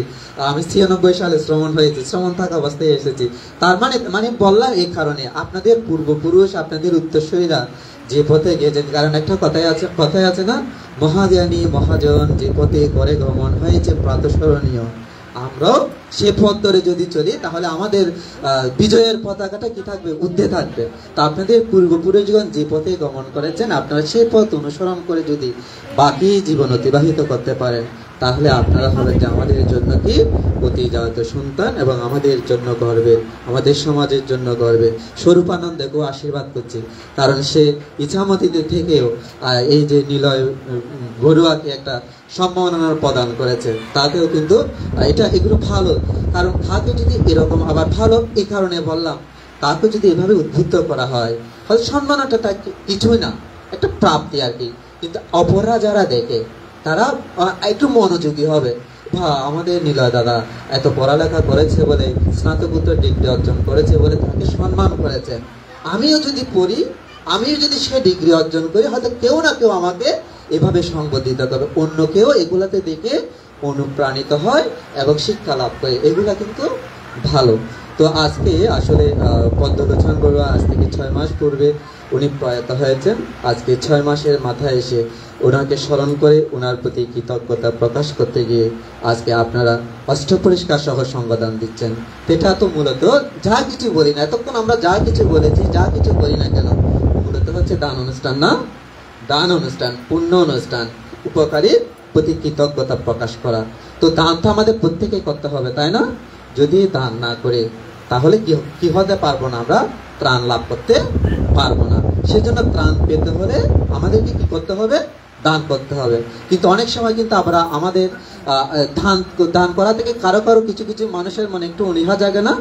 আমি 96 সালে শ্রমণ হয়েছি, শ্রমণ থাকা অবস্থায় এসেছি। তার মানে বললাম এই কারণে আপনাদের পূর্বপুরুষ, আপনাদের উত্তরসূরিরা যে পথে গিয়েছেন, কারণ একটা কথাই আছে না, মহাজ্ঞানী মহাজন যে পথে করে গমন হয়েছে প্রাতঃস্মরণীয়। আমরাও সে পথ ধরে যদি চলি তাহলে আমাদের বিজয়ের পতাকাটা কি থাকবে, ঊর্ধ্বে থাকবে। তা আপনাদের পূর্বপুরুষগণ যে পথে গমন করেছেন, আপনারা সেই পথ অনুসরণ করে যদি বাকি জীবন অতিবাহিত করতে পারেন, তাহলে আপনারা হবেন যে আমাদের জন্য কি অতিজাত সন্তান এবং আমাদের জন্য গর্বের, আমাদের সমাজের জন্য গর্বের। স্বরূপানন্দকেও আশীর্বাদ করছি, কারণ সে ইছামতিতে থেকেও এই যে নিলয় বড়ুয়াকে একটা সম্মাননা প্রদান করেছে, তাতেও কিন্তু এগুলো ভালো। কারণ তাকে যদি এরকম, আবার ভালো এই কারণে বললাম, তাকে যদি এভাবে উদ্বুদ্ধ করা হয়, হয়তো সম্মাননাটা তার কিছুই না, একটা প্রাপ্তি আর কি। কিন্তু অপররা যারা দেখে তারা একটু মনোযোগী হবে, আমাদের নিলয় দাদা এত পড়ালেখা করেছে বলে, স্নাতকোত্তর ডিগ্রি অর্জন করেছে বলে তাকে সম্মান করেছেন, আমিও যদি পড়ি, আমিও যদি সে ডিগ্রি অর্জন করি, হয়তো কেউ না কেউ আমাকে এভাবে সঙ্গ দিতে হবে। অন্য কেউ এগুলাতে দেখে অনুপ্রাণিত হয় এবং শিক্ষা লাভ করে, এগুলা কিন্তু ভালো। তো আজকে আসলে পদ্মলোচন বড়ুয়া আজ থেকে 6 মাস পূর্বে উনি প্রয়াত হয়েছেন। আজকে 6 মাসের মাথায় এসে ওনাকে স্মরণ করে ওনার প্রতি কৃতজ্ঞতা প্রকাশ করতে গিয়ে আজকে আপনারা অষ্টপরিষ্কার সহ সঙ্গদান দিচ্ছেন। এটা তো মূলত যা কিছু বলি না, এতক্ষণ আমরা যা কিছু বলেছি, যা কিছু বলি না কেন, মূলত হচ্ছে দান অনুষ্ঠান না, দান অনুষ্ঠান, পুণ্য অনুষ্ঠান, উপকারীর প্রতি কৃতজ্ঞতা প্রকাশ করা। তো দান তো আমাদের প্রত্যেকেই করতে হবে, তাই না? যদি দান না করে তাহলে কি হতে পারবো না, আমরা ত্রাণ লাভ করতে পারবো না। সেজন্য ত্রাণ পেতে হলে আমাদেরকে কি করতে হবে, দান করতে হবে। কিন্তু অনেক সময় কিন্তু আমরা আমাদের দান করা থেকে কারো কারো কিছু কিছু মানুষের মনে একটু অনীহা জাগে না,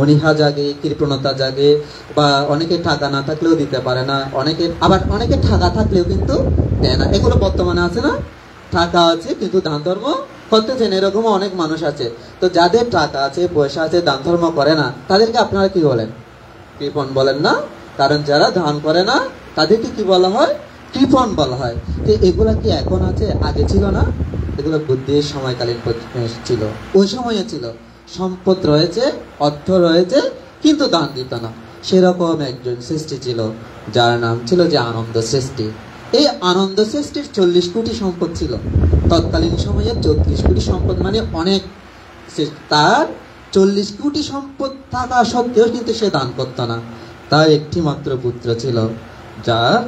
অনীহা জাগে, কৃপণতা জাগে, বা অনেকে টাকা না থাকলেও দিতে পারে না, অনেকে টাকা থাকলেও কিন্তু দেয় না। এগুলো বর্তমানে আছে না, টাকা আছে কিন্তু দান ধর্ম করতেছেন, এরকম অনেক মানুষ আছে। তো যাদের টাকা আছে, পয়সা আছে, দান ধর্ম করে না, তাদেরকে আপনারা কি বলেন? কৃপণ বলেন না? কারণ যারা দান করে না তাদেরকে কি বলা হয়? কৃপণ বলা হয়। তো এগুলা কি এখন আছে? আগে ছিল না। এগুলো বুদ্ধির সময়কালীন ছিল, ওই সময়ে ছিল। সম্পদ রয়েছে, অর্থ রয়েছে, কিন্তু দান দিত না। সেরকম একজন সৃষ্টি ছিল, যার নাম ছিল যে আনন্দ সৃষ্টি। এই আনন্দ সৃষ্টির 40 কোটি সম্পদ ছিল তৎকালীন সময়ে। 34 কোটি সম্পদ মানে অনেক। তার 40 কোটি সম্পদ থাকা সত্ত্বেও কিন্তু সে দান করত না। তার একটি মাত্র পুত্র ছিল, যার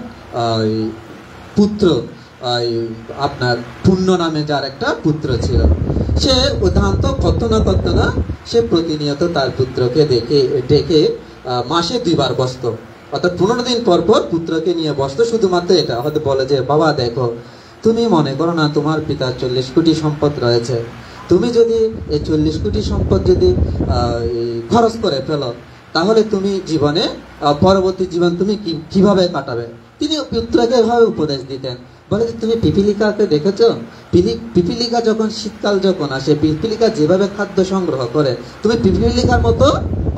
পুত্র আপনার পুণ্য নামে যার একটা পুত্র ছিল। সে দান তো করতো না, সে প্রতিনিয়ত তার পুত্রকে ডেকে মাসে 2 বার বসত, অর্থাৎ 15 দিন পর পর পুত্রকে নিয়ে বসতো। শুধুমাত্র এটা হয়তো বলে যে, বাবা দেখো, তুমি মনে করো না তোমার পিতার 40 কোটি সম্পদ রয়েছে, তুমি যদি এই 40 কোটি সম্পদ যদি খরচ করে ফেলো, তাহলে তুমি জীবনে পরবর্তী জীবন তুমি কিভাবে কাটাবে? তিনি পুত্রকে এভাবে উপদেশ দিতেন। বলে যে, তুমি পিপিলিকাকে দেখেছ? পিপিলিকা যখন শীতকাল যখন আসে, পিপিলিকা যেভাবে খাদ্য সংগ্রহ করে, তুমি পিপিলিকার মতো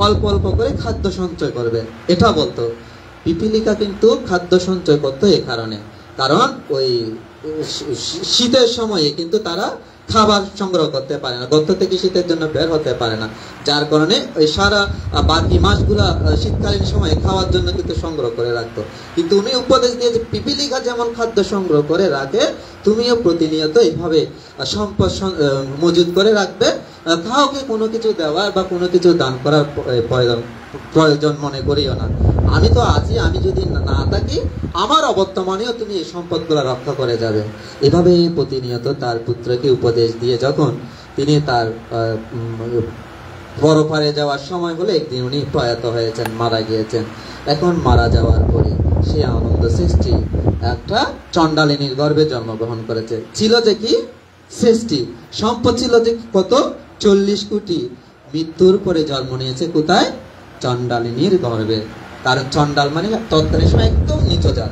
অল্প অল্প করে খাদ্য সঞ্চয় করবে। এটা বলতো। পিপিলিকা কিন্তু খাদ্য সঞ্চয় করতো এই কারণে, কারণ ওই শীতের সময়ে কিন্তু তারা খাবার সংগ্রহ করতে পারে না, গর্ত থেকে শীতের জন্য বের হতে পারে না, যার কারণে ওই সারা বাকি মাসগুলা শীতকালীন সময়ে খাওয়ার জন্য কিন্তু সংগ্রহ করে রাখতো। কিন্তু উনি উপদেশ দিয়েছে পিপিলিকা যেমন খাদ্য সংগ্রহ করে রাখে, তুমিও প্রতিনিয়ত এইভাবে সম্পদ মজুদ করে রাখবে, কাউকে কোনো কিছু দেওয়ার বা কোনো কিছু দান করার প্রয়োজন মনে করিও না। আমি তো আছি, আমি যদি না থাকি আমার অবর্তমানেও তুমি এই সম্পদগুলো রক্ষা করে যাবে। এভাবে প্রতিনিয়ত তার পুত্রকে উপদেশ দিয়ে যখন তিনি তার পরপারে যাওয়ার সময় হলে একদিন উনি প্রয়াত হয়েছেন, মারা গিয়েছেন। এখন মারা যাওয়ার পরে সে আনন্দ সৃষ্টি একটা চণ্ডালিনীর গর্ভে জন্মগ্রহণ করেছে। ছিল যে কি সৃষ্টি, সম্পদ ছিল যে কত 40 কোটি। মৃত্যুর পরে জন্ম নিয়েছে কোথায়? চণ্ডালিনীর গর্ভে। কারণ চণ্ডাল মানে তৎকালীন সময় একদম নিচ জাত,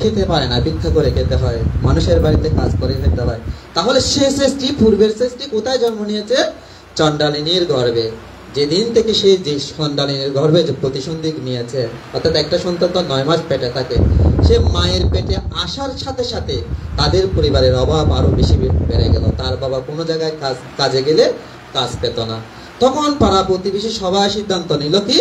খেতে পারে না, ভিক্ষা করে খেতে হয়, মানুষের বাড়িতে কাজ করে খেতে হয়। তাহলে সে সৃষ্টি, পূর্বের সৃষ্টি কোথায় জন্ম নিয়েছে? চণ্ডালিনীর গর্ভে। যেদিন থেকে সে যে চণ্ডালিনীর গর্ভে যে প্রতিসন্ধি নিয়েছে, অর্থাৎ একটা সন্তান তো 9 মাস পেটে থাকে, সে মায়ের পেটে আসার সাথে সাথে তাদের পরিবারের অভাব আরো বেশি বেড়ে গেল। তার বাবা কোনো জায়গায় কাজে গেলে কাজ পেত না। তখন পাড়া প্রতিবেশী সবাই সিদ্ধান্ত নিল কি,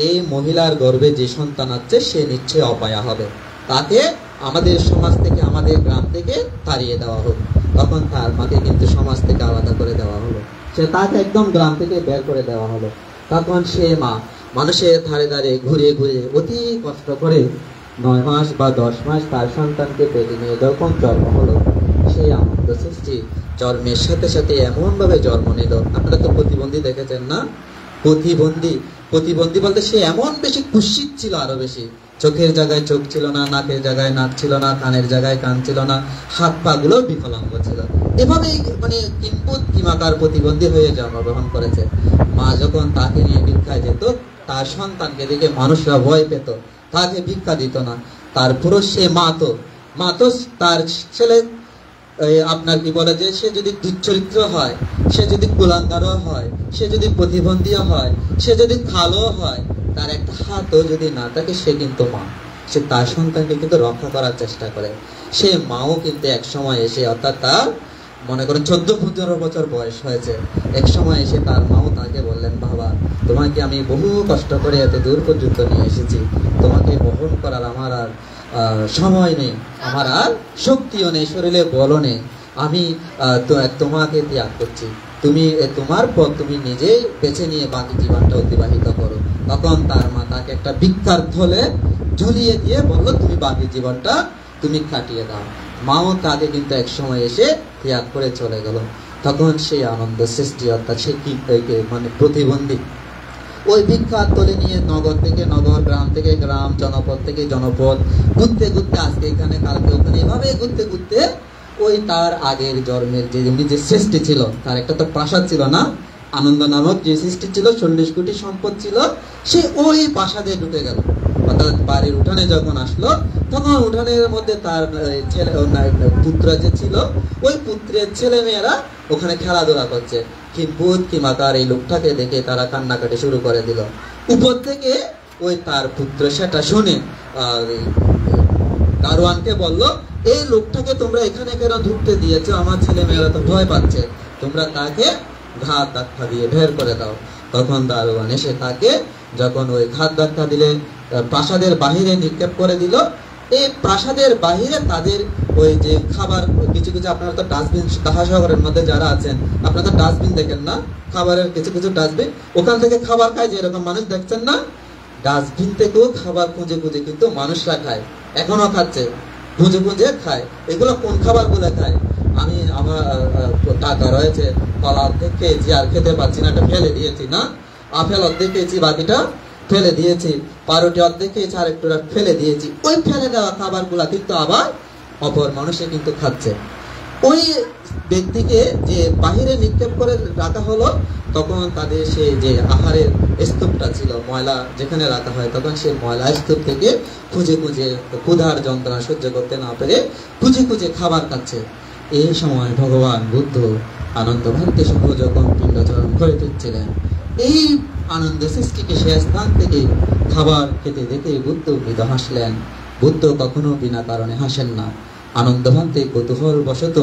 এই মহিলার গর্ভে যে সন্তান আছে সে নিশ্চয়ই অপায়া হবে, তাকে আমাদের সমাজ থেকে, আমাদের গ্রাম থেকে তাড়িয়ে দেওয়া হোক। তখন তার মাকে কিন্তু সমাজ থেকে আলাদা করে দেওয়া হলো, সে তাকে একদম গ্রাম থেকে বের করে দেওয়া হলো। তখন সে মা মানুষের ধারে ধারে ঘুরে ঘুরে অতি কষ্ট করে 9 মাস বা 10 মাস তার সন্তানকে পেটে নিয়ে যখন জন্ম হলো, সেই আনন্দ সৃষ্টি জন্মের সাথে সাথে এমন ভাবে জন্ম নিল। আপনারা তো প্রতিবন্ধী দেখেছেন না? প্রতিবন্ধী বলতে সে এমন বেশি কুৎসিত ছিল, আরো বেশি। চোখের জায়গায় চোখ ছিল না, নাকের জায়গায় নাক ছিল না, কানের জায়গায় কান ছিল না, হাত পা গুলো বিকলাঙ্গ ছিল। এভাবেই মানে কিম্পুত কিমাকার প্রতিবন্ধী হয়ে জন্মগ্রহণ করেছে। মা যখন তাকে নিয়ে ভিক্ষায় যেত, তার সন্তানকে দেখে মানুষরা ভয় পেত, তাকে ভিক্ষা দিত না। তারপরও সে মা তো তার ছেলে আপনার কি বলে যে সে যদি দুশ্চরিত্র হয়, সে যদি কুলাঙ্গারও হয়, সে যদি প্রতিবন্ধীও হয়, সে যদি কালো হয়, তার একটা হাতও যদি না থাকে, সে কিন্তু মা, সে তার সন্তানকে কিন্তু রক্ষা করার চেষ্টা করে। সে মাও কিন্তু এক সময় এসে, অর্থাৎ তার মনে করেন 14-15 বছর বয়স হয়েছে, এক সময় এসে তার মাও তাকে বললেন, বাবা তোমাকে আমি বহু কষ্ট করে এত দূর পর্যন্ত নিয়ে এসেছি, তোমাকে বহন করার আমার আর সময় নেই, আমার আর শক্তিও নেই, শরীরে বলও নেই, আমি তোমাকে ত্যাগ করছি, তুমি তোমার পথ তুমি নিজেই বেছে নিয়ে বাকি জীবনটা অতিবাহিত করো। তখন তার মা তাকে একটা ভিক্ষার থলে ঝুলিয়ে দিয়ে বললো, তুমি বাকি জীবনটা তুমি কাটিয়ে দাও। মাও তাকে কিন্তু এক সময় এসে ত্যাগ করে চলে গেল। তখন সেই আনন্দ সৃষ্টি, অর্থাৎ সে কি মানে প্রতিবন্ধী, ওই ভিক্ষার থলে নিয়ে নগর থেকে নগর, গ্রাম থেকে গ্রাম, জনপদ থেকে জনপদ ঘুরতে ঘুরতে, আজকে এখানে কালকে ওখানে, এভাবে ঘুরতে ঘুরতে ওই তার আগের জন্মের যে উনি যে সৃষ্টি ছিল, তার একটা তো প্রাসাদ ছিল না, আনন্দ নামক যে সৃষ্টি ছিল, 40 কোটি সম্পদ ছিল, সে ওই প্রাসাদে ঢুকে গেল। অর্থাৎ বাড়ির উঠানে যখন আসলো, তখন উঠানের মধ্যে তার ছেলে পুত্র যে ছিল, ওই পুত্রের ছেলে মেয়েরা ওখানে খেলাধুলা করছে। কিম্পুত কিমাকার এই লোকটাকে দেখে তারা কান্নাকাটি শুরু করে দিল। উপর থেকে ওই তার পুত্র সেটা শুনে দারোয়ানকে বলল, এই লোকটাকে তোমরা এখানে কেন ঢুকতে দিয়েছো? আমার ছেলে মেয়েরা তো ভয় পাচ্ছে, তোমরা তাকে ঘাত ধাক্কা দিয়ে বের করে দাও। তখন দারোয়ান এসে তাকে যখন ওই ঘাত ধাক্কা দিলে প্রাসাদের বাহিরে নিক্ষেপ করে দিল। এই প্রাসাদের বাহিরে তাদের ওই যে খাবার, কিছু কিছু আপনারা তো ডাস্টবিন, ঢাকা শহরের মধ্যে যারা আছেন আপনারা তো ডাস্টবিন দেখেন না, খাবারের কিছু কিছু ডাস্টবিন, ওখান থেকে খাবার খায়, যে এরকম মানুষ দেখছেন না, ডাস্টবিন থেকেও খাবার খুঁজে খুঁজে কিন্তু মানুষরা খায়, এখনো খাচ্ছে, খুঁজে খুঁজে খায়। এগুলো কোন খাবার গুলো খায়? আমি আমার টাকা রয়েছে, কলা অর্ধেক খেয়েছি, আর খেতে পারছি না, এটা ফেলে দিয়েছি না, আপেল অর্ধেক খেয়েছি, বাকিটা ফেলে দিয়েছি, পাউরুটি অর্ধেক খেয়েছি, আর একটু ফেলে দিয়েছি। ওই ফেলে দেওয়া খাবার গুলা কিন্তু আবার অপর মানুষে কিন্তু খাচ্ছে। ওই ব্যক্তিকে যে বাহিরে নিক্ষেপ করে রাখা হলো, তখন তাদের সে যে আহারের স্তূপটা ছিল, ময়লা যেখানে রাখা হয়, তখন সে ময়লা স্তূপ থেকে খুঁজে খুঁজে, ক্ষুধার যন্ত্রণা সহ্য করতে না পেরে খুঁজে খুঁজে খাবার খাচ্ছে। এই সময় ভগবান বুদ্ধ আনন্দ ভারতে সহ যখন পিণ্ডচরণ করে দিচ্ছিলেন, এই আনন্দ সৃষ্টিকে সে স্থান থেকে খাবার খেতে দেখে বুদ্ধ মৃদু হাসলেন। বুদ্ধ কখনো বিনা কারণে হাসেন না। আনন্দভান্তে কৌতূহল বশত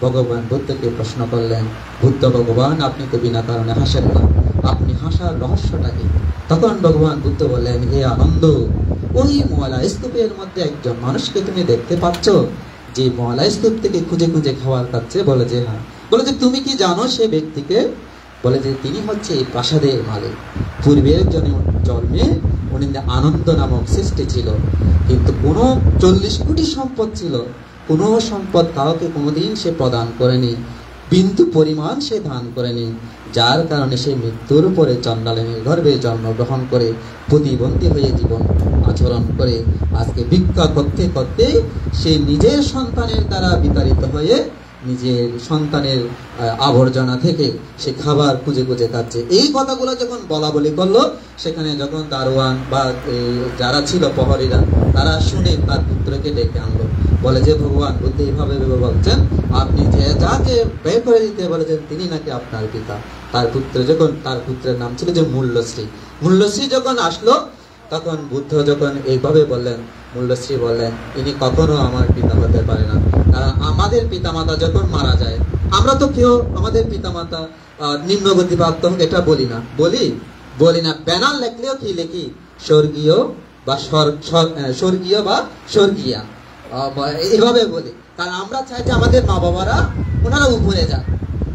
ভগবান বুদ্ধকে প্রশ্ন করলেন, বুদ্ধ ভগবান, আপনি তো বিনা কারণে হাসেন না, আপনি হাসার রহস্যটা কি? তখন ভগবান বুদ্ধ বললেন, হে আনন্দ, ওই ময়লা স্তূপের মধ্যে একজন মানুষকে তুমি দেখতে পাচ্ছ, যে ময়লা স্তূপ থেকে খুঁজে খুঁজে খাবার খাচ্ছে? বলে যে হ্যাঁ। বলে যে তুমি কি জানো সে ব্যক্তিকে? বলে যে তিনি হচ্ছে এই প্রাসাদের মালিক। পূর্বের জন্মে উনি আনন্দ নামক সৃষ্টি ছিল, কিন্তু কোনো 40 কোটি সম্পদ ছিল, কোনো সম্পদ কাউকে কোনোদিন সে প্রদান করেনি, বিন্দু পরিমাণ সে দান করেনি, যার কারণে সে মৃত্যুর পরে চণ্ডালিনীর গর্ভে জন্মগ্রহণ করে প্রতিবন্ধী হয়ে জীবন আচরণ করে আজকে ভিক্ষা করতে করতে সে নিজের সন্তানের দ্বারা বিতাড়িত হয়ে নিজের সন্তানের আবর্জনা থেকে সে খাবার খুঁজে খুঁজে খাচ্ছে। এই কথাগুলো যখন বলা বলি করলো, সেখানে যখন দারোয়ান বা যারা ছিল প্রহরীরা, তারা শুনে তার পুত্রকে ডেকে আনলো। বলে যে ভগবান বুদ্ধ এইভাবে বলছেন, আপনি যে যাকে বের করে দিতে বলেছেন তিনি নাকি আপনার পিতা। তার পুত্র যখন, তার পুত্রের নাম ছিল যে মূল্যশ্রী। মূল্যশ্রী যখন আসলো, তখন বুদ্ধ যখন এইভাবে বললেন, মূল্যশ্রী বললেন, ইনি কখনো আমার পিতা হতে পারে না। কারণ আমাদের পিতামাতা যখন মারা যায়, আমরা তো কেউ আমাদের পিতামাতা নিম্নগতিপ্রাপ্ত হোক এটা বলি না, বলি না। ব্যানার লেখলেও কি লিখি? স্বর্গীয় বা স্বর্গীয় বা স্বর্গীয়া, এভাবে বলি। কারণ আমরা চাই যে আমাদের মা বাবারা ওনারা উপরে যান।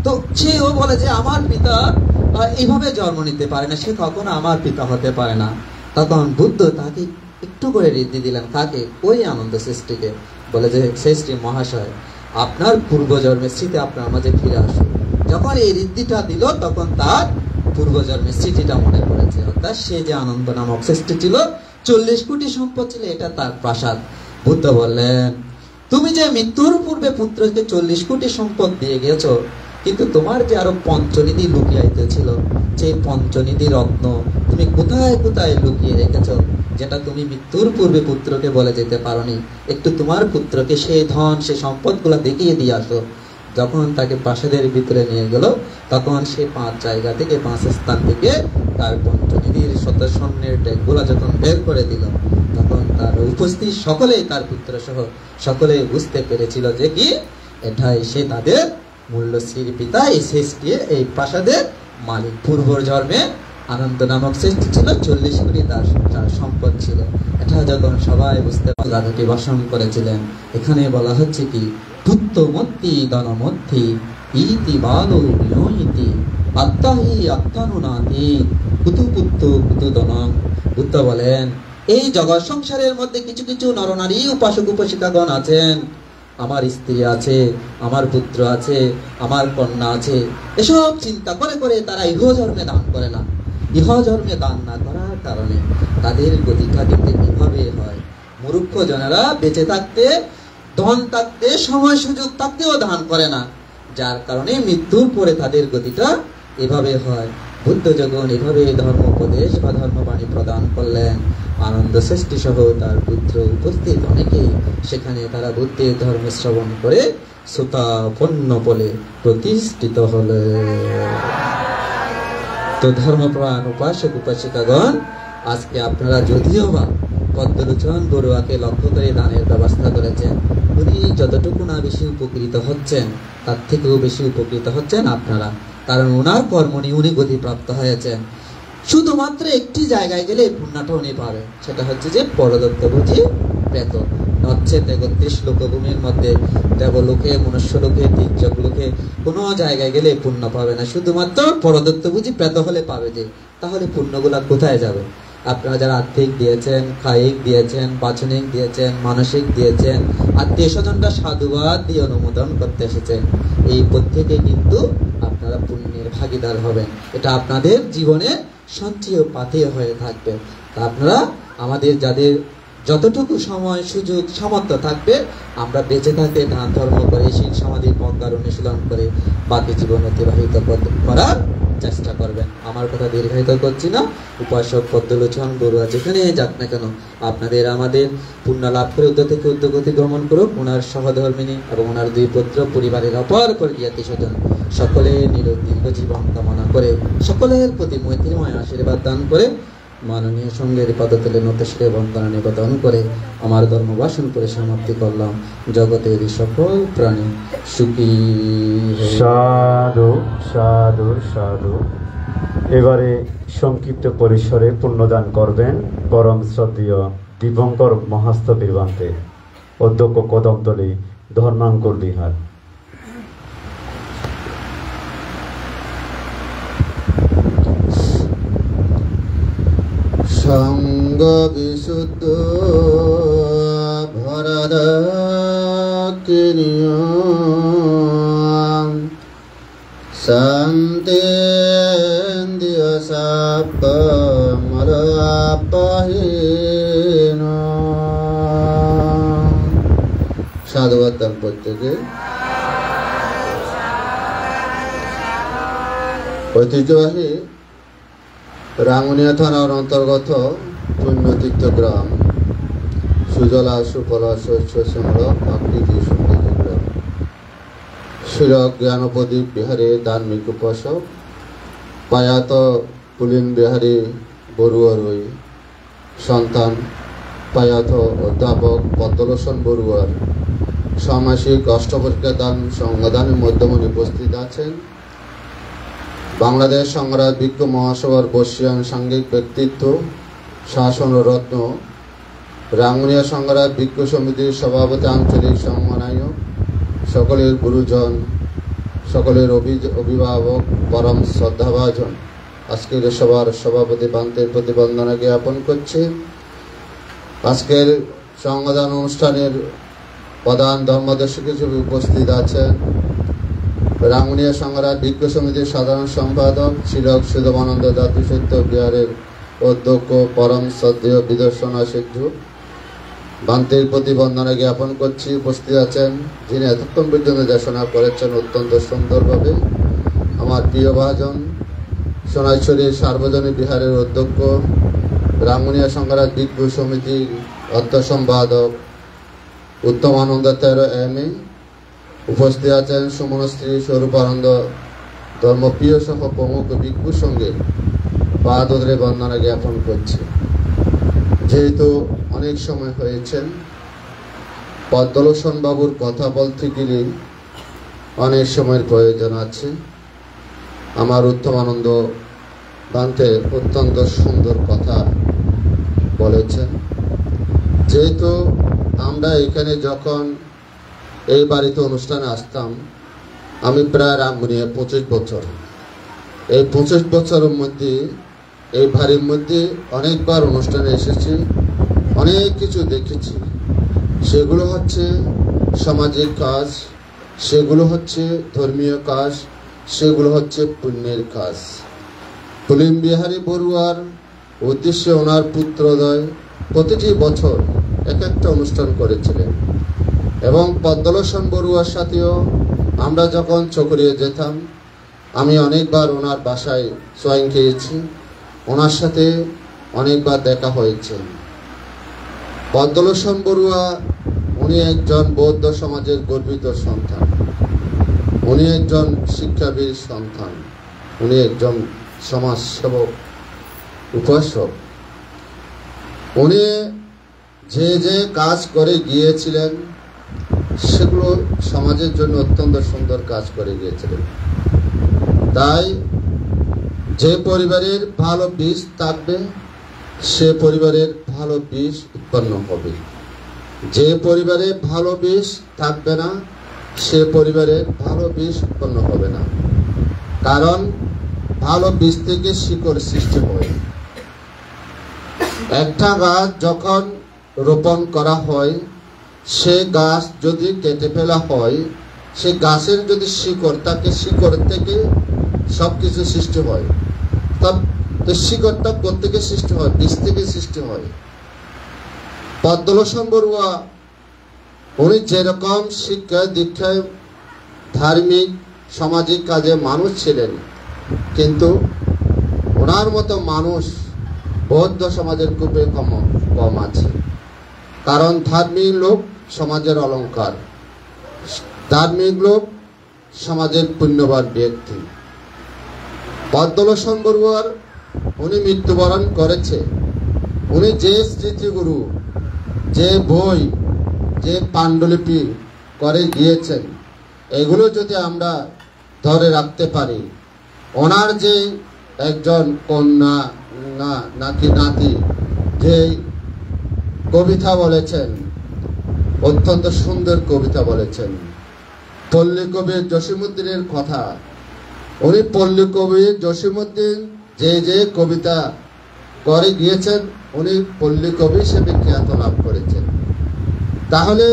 তো সেও বলে যে আমার পিতা এইভাবে জন্ম নিতে পারে না, সে কখনো আমার পিতা হতে পারে না। তখন বুদ্ধ তাকে একটু করে ঋদ্ধি দিলেন। কাকে? ওই আনন্দ সৃষ্টিকে। বলে যে শ্রেষ্ঠী মহাশয়, আপনার পূর্বজন্মের স্মৃতি আপনার মাঝে ফিরে আসুন। যখন এই ঋদ্ধিটা দিল, তখন তার পূর্বজন্মের স্মৃতিটা মনে পড়েছে। অর্থাৎ সে যে আনন্দ নামক সৃষ্টি ছিল, 40 কোটি সম্পদ ছিল, এটা তার প্রাসাদ। বুদ্ধ বললেন, তুমি যে মৃত্যুর পূর্বে পুত্রকে 40 কোটি সম্পদ দিয়ে গেছো, কিন্তু তোমার যে আরো পঞ্চনিধি লুকিয়াইতে ছিল, সেই পঞ্চনিধি রত্ন তুমি কোথায় কোথায় লুকিয়ে রেখেছ, যেটা তুমি মৃত্যুর পূর্বে পুত্রকে বলে যেতে পারোনি। একটু তোমার পুত্রকে সেই ধন, সেই সম্পদগুলো দেখিয়ে দিয়ে আসো। যখন তাকে প্রাসাদের ভিতরে নিয়ে গেল, তখন সে 5 জায়গা থেকে 5 স্থান থেকে তার পঞ্চনিধির শত স্বর্ণের ট্যাগগুলা যখন বের করে দিল, তখন তার উপস্থিত সকলেই, তার পুত্র সহ সকলেই বুঝতে পেরেছিল যে কি এটাই সে তাদের মূল্যশ্রীর পিতা, এই সৃষ্টি, এই প্রাসাদের মালিক। পূর্ব জন্মে আনন্দ নামক সৃষ্টি ছিল, 40 কোটি তার সম্পদ ছিল। এটা যখন সবাই বুঝতে পারল, ভাষণ করেছিলেন। এখানে বলা হচ্ছে কি, পুত্তমত্তি দনমত্তি ইতি বালো বিনয়িতি আত্মাহি আত্মানুনাতি কুতু পুত্ত কুতু দনম। বুদ্ধ বলেন, এই জগৎ সংসারের মধ্যে কিছু কিছু নরনারী উপাসক উপাসিকাগণ আছেন, আমার স্ত্রী আছে, আমার পুত্র আছে, আমার কন্যা আছে, এসব চিন্তা করে করে তারা ইহজন্মে দান করে না। ইহজন্মে দান না করার কারণে তাদের গতিটা কিন্তু এভাবে হয়। মূর্খ জনেরা বেঁচে থাকতে, ধন থাকতে, সময় সুযোগ থাকতেও দান করে না, যার কারণে মৃত্যুর পরে তাদের গতিটা এভাবে হয়। বুদ্ধ যখন এভাবে ধর্ম উপদেশ বা ধর্মবাণী প্রদান করলেন, আনন্দ সৃষ্টি সহ তার পুত্র উপস্থিত অনেকেই সেখানে তারা বুদ্ধের ধর্ম শ্রবণ করে শ্রোতাপন্ন বলে প্রতিষ্ঠিত হলে। তো ধর্মপ্রাণ উপাসক উপাসিকাগণ, আজকে আপনারা যদিও বা পদ্মলোচন বড়ুয়াকে লক্ষ্য করে দানের ব্যবস্থা করেছেন, উনি যতটুকু না বেশি উপকৃত হচ্ছেন, তার থেকেও বেশি উপকৃত হচ্ছেন আপনারা। কারণ ওনার কর্ম নিয়ে উনি গতিপ্রাপ্ত হয়েছেন। শুধুমাত্র একটি জায়গায় গেলে এই পুণ্যটা উনি পাবেন, সেটা হচ্ছে যে পরদত্ত বুঝি প্রেত। হচ্ছে 33 লোকভূমির মধ্যে দেবলোকে, মনুষ্যলোকে, তির্যকলোকে কোনো জায়গায় গেলে পুণ্য পাবে না, শুধুমাত্র পরদত্ত বুঝি প্রেত হলে পাবে। যে তাহলে পুণ্যগুলা কোথায় যাবে? আপনারা যারা আর্থিক দিয়েছেন, কায়িক দিয়েছেন, বাচনিক দিয়েছেন, মানসিক দিয়েছেন, আত্মীয় স্বজনরা সাধুবাদ দিয়ে অনুমোদন করতে এসেছেন, এই প্রত্যেকে কিন্তু আপনারা পুণ্যের ভাগীদার হবেন। এটা আপনাদের জীবনে সঞ্চয় পাথেয় হয়ে থাকবে। তা আপনারা আমাদের যাদের যতটুকু সময় সুযোগ সামর্থ্য থাকবে, আমরা বেঁচে থাকতে দান ধর্ম করে, শীল সমাধি প্রজ্ঞার অনুশীলন করে বাকি জীবন অতিবাহিত করার চেষ্টা করবেন। আমার কথা দীর্ঘায়িত করছি না। উপাসক পদ্মলোচন বড়ুয়া যেখানে যাক না কেন, আপনাদের আমাদের পুণ্য লাভ করে উদ্যোগ থেকে উদ্যোগতি গ্রহণ করুক। ওনার সহধর্মিনী এবং ওনার 2 পুত্র, পরিবারের অপর পরিজ্ঞাতি স্বজন সকলে দীর্ঘ জীবন কামনা করে সকলের প্রতি মৈত্রীময় আশীর্বাদ দান করে মাননীয় সঙ্গের পদতলে নতশিরে বন্দনা নিবেদন করে আমার ধর্মভাষণ করে সমাপ্তি করলাম। জগতের সকল প্রাণী সুখী। সাধু সাধু সাধু। এবারে সংক্ষিপ্ত পরিসরে পুণ্যদান করবেন পরম শ্রদ্ধেয় দীপঙ্কর মহাস্ত বীরবান্তে, অধ্যক্ষ কদমতলী ধর্মাঙ্কুর বিহার। সঙ্গ বিশুদ্ধ ভরদাকিনীয় শান্তেন্দ্রিয় সাপ মলাপহীন। সাধুবাদ প্রত্যেকে। ঐতিহ্যবাহী রাঙ্গুনিয়া থানার অন্তর্গত পুণ্যতীর্থ গ্রাম, সুজলা সুফলা শস্য শ্যামল প্রাকৃতিক সৌন্দর্য গ্রাম। শিলক জ্ঞানপ্রদীপ বিহারী ধার্মিক উপাসক পায়াত পুলিন বিহারী বড়ুয়ার সন্তান পায়াত অধ্যাপক পদ্মলোচন বড়ুয়ার ষান্মাসিক অষ্টপরীক্ষা দান সংবাদানের মধ্যমণি উপস্থিত আছেন। বাংলাদেশ সংগ্রাম বিক্ষোভ মহাসভার বর্ষীয়ান সাংঘিক ব্যক্তিত্ব, শাসন রত্ন, রাঙ্গুনিয়া সংগ্রাম বিক্ষোভ সমিতির সভাপতি, আঞ্চলিক সমন্বয়ক, সকলের গুরুজন, সকলের অভিভাবক, পরম শ্রদ্ধাভাজন আজকের সভার সভাপতি বান্তের প্রতি বন্দনা জ্ঞাপন করছে। আজকের সংবাদান অনুষ্ঠানের প্রধান ধর্মদর্শক হিসেবে উপস্থিত আছেন রাঙ্গুনিয়া সংগ্রাম বিক্ষোভ সমিতির সাধারণ সম্পাদক শিলক সুধমানন্দ জাতিসত্য বিহারের অধ্যক্ষ পরম শ্রদ্ধেয় বিদর্শন আচার্য। বান্তের প্রতি বন্দনা জ্ঞাপন করছি। উপস্থিত আছেন যিনি এতক্ষণ পর্যন্ত দেশনা করেছেন অত্যন্ত সুন্দরভাবে আমার প্রিয় ভাজন সোনাইছড়ির সার্বজনীন বিহারের অধ্যক্ষ, রাঙ্গুনিয়া সংগ্রাম বিক্ষোভ সমিতির অর্থ সম্পাদক উত্তমানন্দ 13 MA। উপস্থিত আছেন সুমনশ্রী স্বরূপানন্দ ধর্মপ্রিয় সহ প্রমুখ ভিক্ষুর সঙ্গে পা ধরে বন্দনা জ্ঞাপন করছে। যেহেতু অনেক সময় হয়েছেন, পদ্মলোচন বাবুর কথা বলতে গেলে অনেক সময়ের প্রয়োজন আছে। আমার উত্তমানন্দ বান্তে অত্যন্ত সুন্দর কথা বলেছেন। যেহেতু আমরা এখানে যখন এই বাড়িতে অনুষ্ঠানে আসতাম, আমি প্রায় রাঙ্গুনিয়া 25 বছর। এই 25 বছরের মধ্যে এই বাড়ির মধ্যে অনেকবার অনুষ্ঠানে এসেছি, অনেক কিছু দেখেছি। সেগুলো হচ্ছে সামাজিক কাজ, সেগুলো হচ্ছে ধর্মীয় কাজ, সেগুলো হচ্ছে পুণ্যের কাজ। পুলিন বিহারী বড়ুয়ার উদ্দেশ্যে ওনার পুত্রদ্বয় প্রতিটি বছর এক একটা অনুষ্ঠান করেছিলেন এবং পদ্মলোচন বড়ুয়ার সাথেও আমরা যখন চকরিয়ে যেতাম, আমি অনেকবার ওনার বাসায় সোয়াইন খেয়েছি, ওনার সাথে অনেকবার দেখা হয়েছে। পদ্মলোচন বড়ুয়া উনি একজন বৌদ্ধ সমাজের গর্বিত সন্তান, উনি একজন শিক্ষাবীর সন্তান, উনি একজন সমাজসেবক উপাসক। উনি যে যে কাজ করে গিয়েছিলেন সেগুলো সমাজের জন্য অত্যন্ত সুন্দর কাজ করে গিয়েছিলেন। তাই যে পরিবারের ভালো বীজ থাকবে সে পরিবারের ভালো বীজ উৎপন্ন হবে, যে পরিবারে ভালো বীজ থাকবে না সে পরিবারে ভালো বীজ উৎপন্ন হবে না। কারণ ভালো বীজ থেকে শিকড় সৃষ্টি হয়। একটা গাছ যখন রোপণ করা হয়, সে গাছ যদি কেটে ফেলা হয়, সে গাছের যদি শিকড় থাকে, শিকড় থেকে সবকিছু সৃষ্টি হয়। তো শিকড়টা কোত্থেকে সৃষ্টি হয়? বীজ থেকে সৃষ্টি হয়। পদ্মলোচন বড়ুয়া উনি যেরকম শিক্ষা দীক্ষায় ধার্মিক সামাজিক কাজে মানুষ ছিলেন, কিন্তু ওনার মতো মানুষ বৌদ্ধ সমাজের খুবই কম আছে। কারণ ধার্মিক লোক সমাজের অলংকার, ধার্মিক লোক সমাজের পুণ্যবান ব্যক্তি। পদ্মলোচন বড়ুয়ার উনি মৃত্যুবরণ করেছে। উনি যে স্মৃতিগুরু, যে বই, যে পাণ্ডুলিপি করে গিয়েছেন, এগুলো যদি আমরা ধরে রাখতে পারি, ওনার যে একজন কন্যা নাকি নাতি যে কবিতা বলেছেন, অত্যন্ত সুন্দর কবিতা বলেছেন, পল্লী কবি জসিমউদ্দিনের কথা। উনি পল্লী কবি জসিমউদ্দিন যে কবিতা করে গিয়েছেন, উনি পল্লী কবি হিসেবে খ্যাত লাভ করেছেন। তাহলে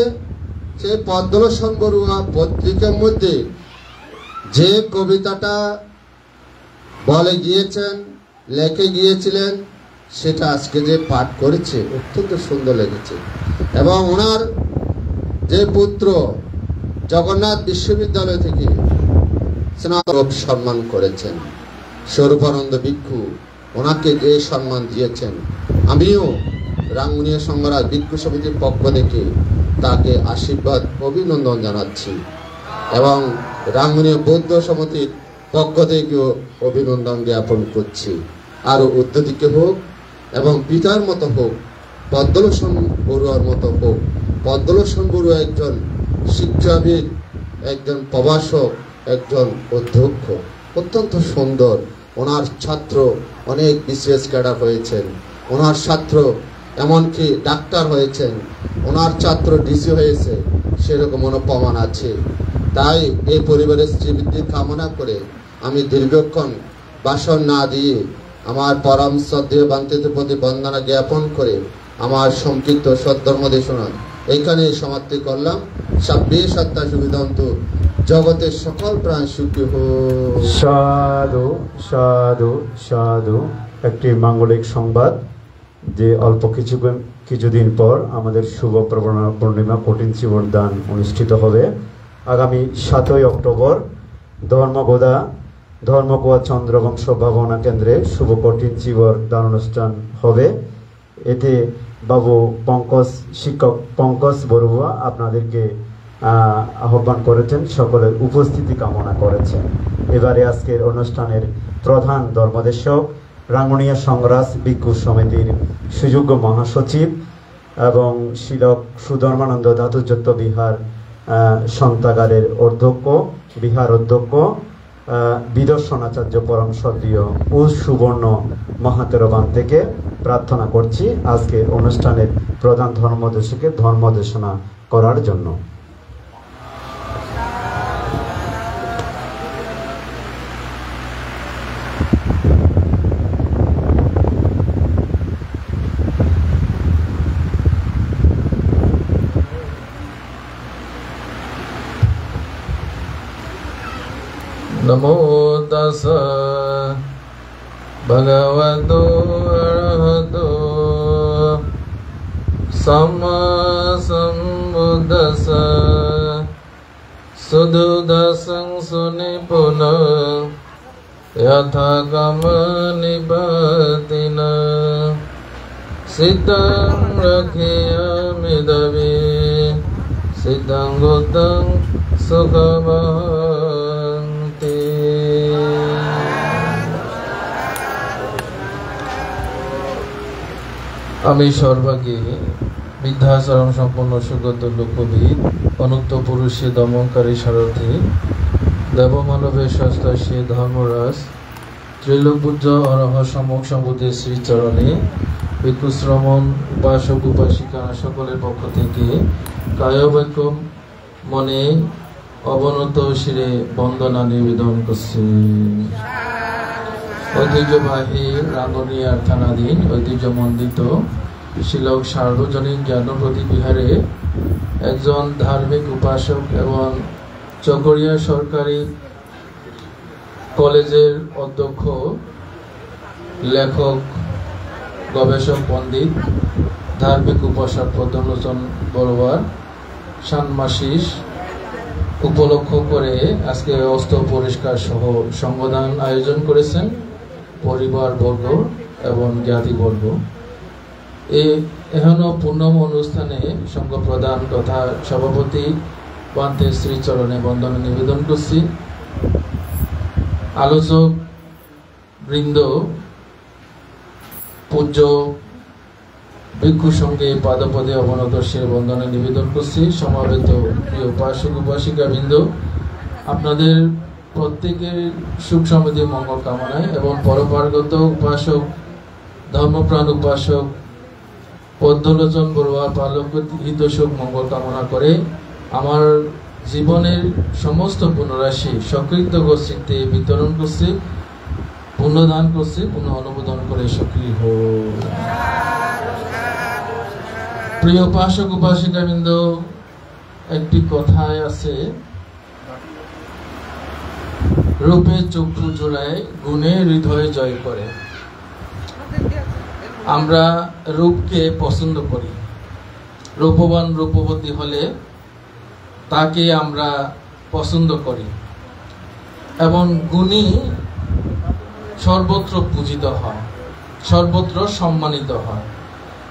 সে পদ্মলোচন বড়ুয়া পত্রিকার মধ্যে যে কবিতাটা বলে গিয়েছেন, লেখে গিয়েছিলেন, সেটা আজকে যে পাঠ করেছে অত্যন্ত সুন্দর লেগেছে। এবং ওনার যে পুত্র জগন্নাথ বিশ্ববিদ্যালয় থেকে স্নাতক সম্মান করেছেন, স্বরূপানন্দ ভিক্ষু, ওনাকে যে সম্মান দিয়েছেন, আমিও রাঙ্গুনিয়া সংঘরাজ ভিক্ষু সমিতির পক্ষ থেকে তাকে আশীর্বাদ অভিনন্দন জানাচ্ছি এবং রাঙ্গুনিয়া বৌদ্ধ সমিতির পক্ষ থেকেও অভিনন্দন জ্ঞাপন করছি। আরও উদ্যোগীকে হোক এবং পিতার মতো হোক, পদ্মলোচন বড়ুয়ার মতো হোক। পদ্মলোচন বড়ুয়া একজন শিক্ষাবিদ, একজন প্রভাষক, একজন অধ্যক্ষ, অত্যন্ত সুন্দর। ওনার ছাত্র অনেক বিশেষ ক্যাডার হয়েছেন, ওনার ছাত্র এমনকি ডাক্তার হয়েছেন, ওনার ছাত্র ডিসি হয়েছে, সেরকম প্রমাণ আছে। তাই এই পরিবারের শ্রীবৃদ্ধি কামনা করে আমি দীর্ঘক্ষণ ভাষণ না দিয়ে আমার পরম শ্রদ্ধেয় বান্তিদের প্রতি বন্দনা জ্ঞাপন করে আমার সংক্ষিপ্ত সদ্ধর্ম দেশনা এইখানে সমাপ্তি করলাম। 26 সুবিধন্তু জগতের সকল প্রাণ সুখী হোক। সাধু সাধু সাধু। একটি মাঙ্গলিক সংবাদ যে অল্প কিছুদিন পর আমাদের শুভ পূর্ণিমা কঠিন চিবর দান অনুষ্ঠিত হবে। আগামী 7 অক্টোবর ধর্মকোয়া চন্দ্রবংশ ভাবনা কেন্দ্রে শুভ কঠিন চিবর দান অনুষ্ঠান হবে। এতে বাবু শিক্ষক পঙ্কজ বড়ুয়া আপনাদেরকে আহ্বান করেছেন, সকলের উপস্থিতি কামনা করেছেন। এবারে আজকের অনুষ্ঠানের প্রধান ধর্মদেশক রাঙ্গুনিয়া সংঘরাজ ভিক্ষু সমিতির সুযোগ্য মহাসচিব এবং শিলক সুধর্মানন্দ ধাতুযত্ত বিহার সন্তাগারের বিহার অধ্যক্ষ বিদর্শনাচার্য পরম সদীয় ও সুবর্ণ মহাতেরবান থেকে প্রার্থনা করছি আজকে অনুষ্ঠানের প্রধান ধর্মদেশকে ধর্মদেশনা করার জন্য। नमो तस्सा भगवतो अरहतो सम्मा सम्बुद्धस्सा सुदुदसं सुनिपुना यथा कमनिपतिना सिद्धं रक्षयामि दवे सिद्धं गोतं सुखमहन्ति। আমি সর্বাগী বিদ্যাচরণ সম্পন্ন সুগত লোকবিদ অনুক্ত পুরুষে দমনকারী সারথী দেবমানবের শাস্ত্রাসী ধর্মরাজ ত্রিলোকপূজ্য অরহ সম্মুখ সম্বুদ্ধি শ্রীচরণে ভিক্ষুশ্রমণ উপাসক উপাসিকা সকলের পক্ষ থেকে কায়বাক্য মনে অবনত শিরে বন্দনা নিবেদন করছি। ঐতিহ্যবাহী রাঙ্গুনিয়ার থানাধীন ঐতিহ্যমণ্ডিত শিলক সার্বজনীন জ্ঞানপ্রদী বিহারে একজন ধার্মিক উপাসক এবং চকরিয়া সরকারি কলেজের অধ্যক্ষ, লেখক, গবেষক পণ্ডিত, ধার্মিক উপাসক পদ্মলোচন বড়ুয়ার ষান্মাসিস উপলক্ষ করে আজকে অস্ত্র পরিষ্কার সহ সংগদান আয়োজন করেছেন পরিবারবর্গ এবং জ্ঞাতিবর্গ। এই এহেন পূর্ণম অনুষ্ঠানে সংঘ প্রধান তথা সভাপতি পান্থের শ্রীচরণে বন্দনা নিবেদন করছি। আলোচক বৃন্দ পূজ্য ভিক্ষু সঙ্গে পাদপদে অবনত শির বন্দনা নিবেদন করছি। সমাবেত প্রিয় উপাসক উপাসিকা বৃন্দ, আপনাদের প্রত্যেকের সুখ সমৃদ্ধি মঙ্গল কামনায় এবং পরপার্গত উপাসক ধর্মপ্রাণ উপাসক পদ্মলোচন বড়ুয়া পালক হিতসুখ মঙ্গল কামনা করে আমার জীবনের সমস্ত পুনরাশি সকৃতজ্ঞ চিত্তে বিতরণ করছি, পুণ্যদান করছি, পুণ্য অনুমোদন করে সক্রিয় হোক। প্রিয় উপাসক উপাসিকা বৃন্দ, একটি কথায় আছে, রূপে চক্ষু জোড়ায়, গুণে হৃদয় জয় করে। আমরা রূপকে পছন্দ করি, রূপবান রূপবতী হলে তাকে আমরা পছন্দ করি এবং গুণী সর্বত্র পূজিত হয়, সর্বত্র সম্মানিত হয়,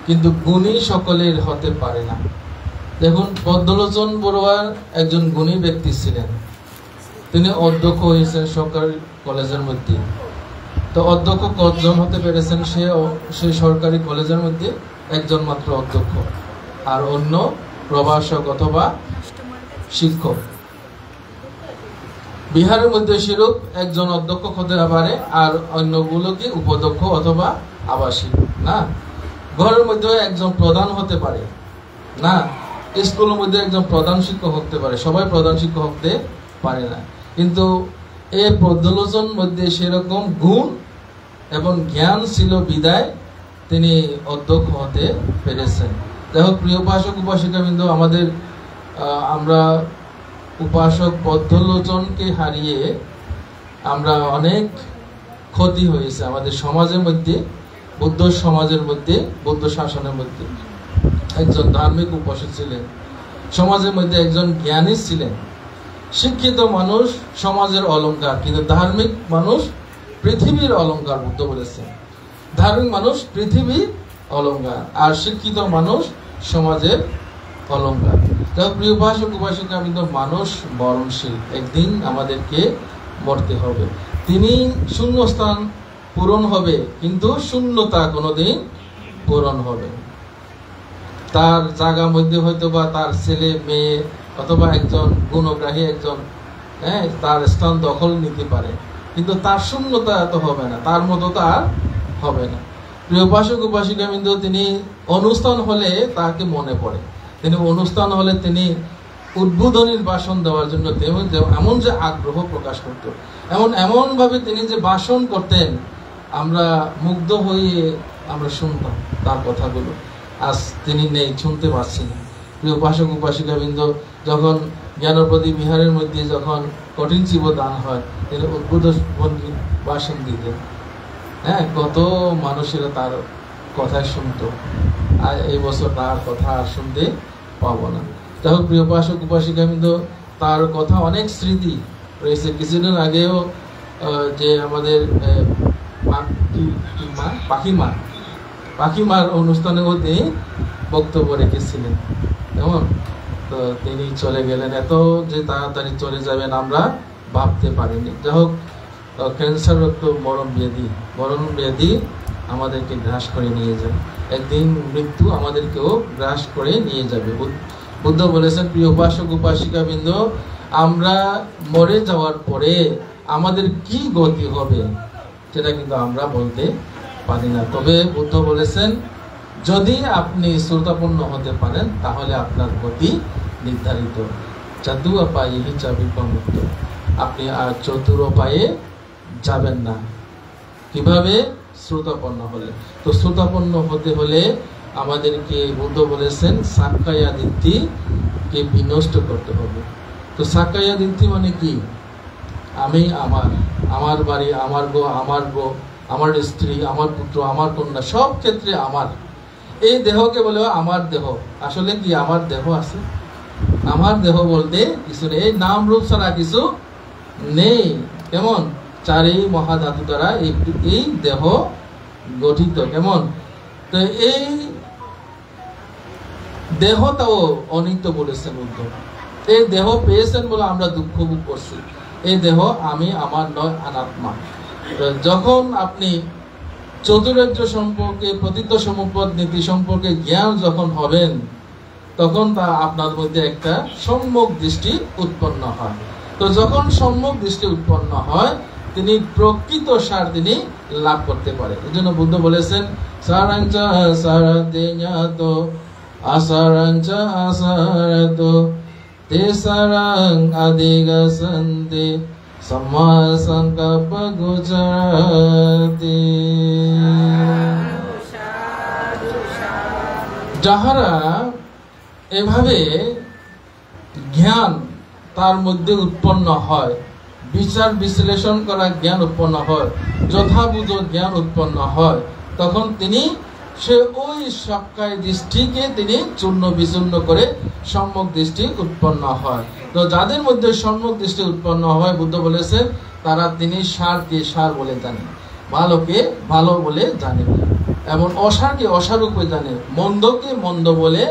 কিন্তু গুণী সকলের হতে পারে না। দেখুন, পদ্মলোচন বড়ুয়ার একজন গুণী ব্যক্তি ছিলেন, তিনি অধ্যক্ষ হয়েছেন সরকারি কলেজের মধ্যে। তো অধ্যক্ষ কতজন হতে পেরেছেন? সেই সরকারি কলেজের মধ্যে একজন মাত্র অধ্যক্ষ, আর অন্য প্রভাষক অথবা শিক্ষক। বিহারের মধ্যে সেরূপ একজন অধ্যক্ষ হতে পারে, আর অন্যগুলো কি উপাধ্যক্ষ অথবা আবাসিক। না, ঘরের মধ্যে একজন প্রধান হতে পারে না, স্কুলের মধ্যে একজন প্রধান শিক্ষক হতে পারে, সবাই প্রধান শিক্ষক হতে পারে না। কিন্তু এই পদ্মলোচন মধ্যে সেরকম গুণ এবং জ্ঞান ছিল বিদায় তিনি অধ্যক্ষ হতে পেরেছেন। দেখো প্রিয় উপাসক উপাসিকা বিন্দু, আমরা উপাসক পদ্মলোচনকে হারিয়ে আমরা অনেক ক্ষতি হয়েছে আমাদের সমাজের মধ্যে, বৌদ্ধ সমাজের মধ্যে, বৌদ্ধ শাসনের মধ্যে। একজন ধার্মিক উপাসক ছিলেন, সমাজের মধ্যে একজন জ্ঞানী ছিলেন। শিক্ষিত মানুষ সমাজের অলংকার, কিন্তু ধার্মিক মানুষ পৃথিবীর অলংকার। বুদ্ধ বলেছেন ধার্মিক মানুষ পৃথিবীর অলংকার, আর শিক্ষিত মানুষ সমাজের অলংকার। প্রিয় উপাসক উপাসিকা কিন্তু মানুষ মরণশীল, একদিন আমাদেরকে মরতে হবে। তিনি শূন্যস্থান পূরণ হবে, কিন্তু শূন্যতা কোনোদিন পূরণ হবে। তার জায়গার মধ্যে হয়তো বা তার ছেলে মেয়ে অথবা একজন গুণগ্রাহী একজন তার স্থান দখল নিতে পারে, কিন্তু তার শূন্যতা তো হবে না, তার মতো তার হবে না। প্রিয় উপাসক উপাসিকা বিন্দু, তিনি অনুষ্ঠান হলে তাকে মনে পড়ে, তিনি অনুষ্ঠান হলে তিনি উদ্বোধনীর ভাষণ দেওয়ার জন্য এমন যে আগ্রহ প্রকাশ করত, এমন ভাবে তিনি যে ভাষণ করতেন, আমরা মুগ্ধ হয়ে আমরা শুনতাম তার কথাগুলো। আজ তিনি নেই, শুনতে পাচ্ছি না। প্রিয় উপাসক উপাসিকা বৃন্দ, যখন জ্ঞানপ্রদী বিহারের মধ্যে যখন কঠিন জীব দান হয়, তিনি উদ্বোধনী ভাষণ দিতেন। কত মানুষেরা তার কথায় শুনতো, আর এই বছর তার কথা আর শুনতে পাবো না। যাই হোক প্রিয় উপাসক উপাসিকা বৃন্দ, তার কথা অনেক স্মৃতি রয়েছে। কিছুদিন আগেও যে আমাদের পাখিমার অনুষ্ঠানে তিনি বক্তব্য রেখেছিলেন, যেমন তো তিনি চলে গেলেন। এত যে তাড়াতাড়ি চলে যাবেন আমরা ভাবতে পারিনি। যাই হোক, ক্যান্সার তো মরণ ব্যাধি আমাদেরকে গ্রাস করে নিয়ে যায়, একদিন মৃত্যু আমাদেরকেও গ্রাস করে নিয়ে যাবে। বুদ্ধ বলেছেন, প্রিয় উপাসক উপাসিকা বৃন্দ, আমরা মরে যাওয়ার পরে আমাদের কি গতি হবে সেটা কিন্তু আমরা বলতে পারি না। তবে বুদ্ধ বলেছেন, যদি আপনি শ্রোতাপন্ন হতে পারেন তাহলে আপনার গতি নির্ধারিত। চাদু পায়ে হিচাবি মুক্ত, আপনি আর চতুর পায়ে যাবেন না। কিভাবে? শ্রোতাপন্ন হলে। তো শ্রোতাপন্ন হতে হলে আমাদেরকে বুদ্ধ বলেছেন সাক্কায়া দিত্তিকে বিনষ্ট করতে হবে। তো সাক্কায়া দিত্তি মানে কি? আমি আমার বাড়ি, আমার গো, আমার স্ত্রী, আমার পুত্র, আমার কন্যা, সব ক্ষেত্রে আমার। এই দেহকে বলে আমার দেহ। আসলে কি আমার দেহ আছে? আমার দেহ বলতে কিছু নেই, এই নাম রূপ ছাড়া কিছু নেই। কেমন? চারি মহাধাতু দ্বারা এই দেহ গঠিত। কেমন? তো এই দেহটাও অনিত্য বলেছেন বুদ্ধ। এই দেহ পেয়েছেন বলে আমরা দুঃখ ভোগ করছি। এই দেহ আমি, আমার নয়, অনাত্মা। যখন আপনি চতুরার্য সম্পর্কে, পতিত সমপদ নীতি সম্পর্কে জ্ঞান যখন হবেন, তখন তা আপনার মধ্যে একটা সম্যক দৃষ্টি উৎপন্ন হয়। তো যখন সম্যক দৃষ্টি উৎপন্ন হয়, তিনি প্রকৃত সার তিনি লাভ করতে পারে। এই জন্য বুদ্ধ বলেছেন, সারাঞ্চ সারাদেয়াত আসারাঞ্চ আসারাত তে সারাং আদিগসন্তে সম্মা সংকল্প গোচরতি। যাহারা এভাবে জ্ঞান তার মধ্যে উৎপন্ন হয়, বিচার বিশ্লেষণ করা জ্ঞান উৎপন্ন হয়, যথাযথ জ্ঞান উৎপন্ন হয়, তখন তিনি সে ওই সক্কায় দৃষ্টিকে তিনি চূর্ণ বিচূর্ণ করে সম্যক দৃষ্টি উৎপন্ন হয়। তো যাদের মধ্যে সম্যক দৃষ্টি উৎপন্ন হয়, বুদ্ধ বলেছেন তারা তিনি সারকে সার বলে জানেন, ভালোকে ভালো বলে জানে, এবং অসারকে অসারূপে জানে, মন্দকে মন্দ বলে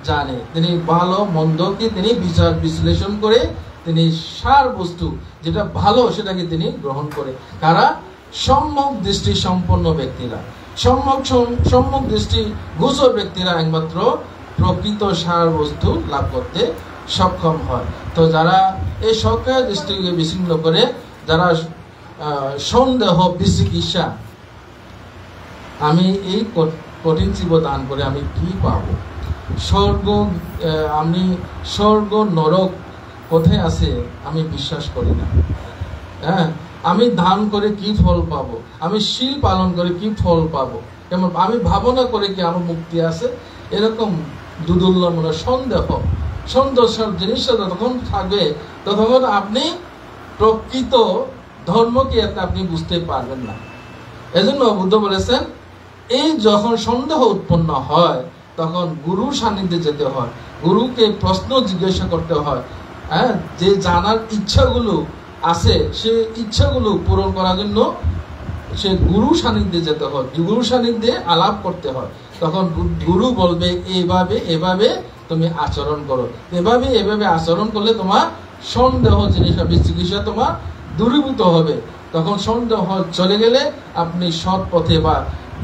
জানে। তিনি ভালো মন্দকে তিনি বিচার বিশ্লেষণ করে তিনি সার বস্তু যেটা ভালো সেটাকে তিনি গ্রহণ করে। কারা? সম্যক দৃষ্টি সম্পন্ন ব্যক্তিরা, সম্যক দৃষ্টি গোচর ব্যক্তিরা একমাত্র প্রকৃত সার বস্তু লাভ করতে সক্ষম হয়। তো যারা এই সক্রিয় দৃষ্টিকে বিচ্ছিন্ন করে, যারা সন্দেহ বিচিকিৎসা, আমি এই কঠিন জীব দান করে আমি কি পাবো, আমি স্বর্গ নরক কোথায় আছে আমি বিশ্বাস করি না। হ্যাঁ, আমি দান করে কি ফল পাবো, আমি শীল পালন করে কি ফল পাবো, এবং আমি ভাবনা করে কি আমার মুক্তি আছে, এরকম দুদুল্য মনে সন্দেহ জিনিসটা যতক্ষণ থাকবে ততক্ষণ আপনি প্রকৃত ধর্মকে আপনি বুঝতে পারবেন না। এজন্য বুদ্ধ বলেছেন, এই যখন সন্দেহ উৎপন্ন হয় তখন গুরুর সান্নিধ্যে যেতে হয়, গুরুকে প্রশ্ন জিজ্ঞাসা করতে হয়। হ্যাঁ, যে জানার ইচ্ছাগুলো আছে সে ইচ্ছাগুলো পূরণ করার জন্য সে গুরু সান্নিধ্যে যেতে হয়, গুরু সান্নিধ্যে আলাপ করতে হয়। তখন গুরু বলবে এইভাবে এভাবে তুমি আচরণ করো, এভাবে এভাবে আচরণ করলে তোমার সন্দেহ জিনিসটা বিচিকিৎসা তোমার দূরীভূত হবে। তখন সন্দেহ চলে গেলে আপনি সৎ পথে বা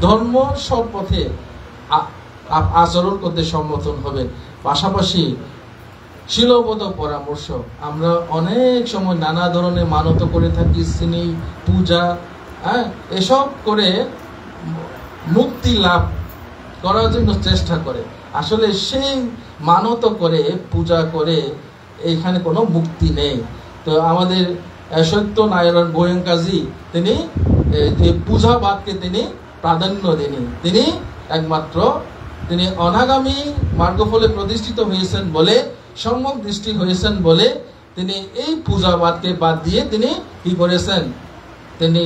ধর্ম সৎ পথে আচরণ করতে সমর্থন হবেন। পাশাপাশি শিলবদ্ধ পরামর্শ, আমরা অনেক সময় নানা ধরনের মানত করে থাকি, শ্রেণী পূজা, হ্যাঁ, এসব করে মুক্তি লাভ করার জন্য চেষ্টা করে। আসলে সেই মানত করে পূজা করে এখানে কোনো মুক্তি নেই। তো আমাদের সত্যনারায়ণ গোয়েঙ্কাজি তিনি পূজাবাদকে তিনি প্রাধান্য দেননি। তিনি একমাত্র তিনি অনাগামী মার্গফলে প্রতিষ্ঠিত হয়েছেন বলে, সম্যক দৃষ্টি হয়েছেন বলে তিনি এই পূজাবাদকে বাদ দিয়ে তিনি কি করেছেন, তিনি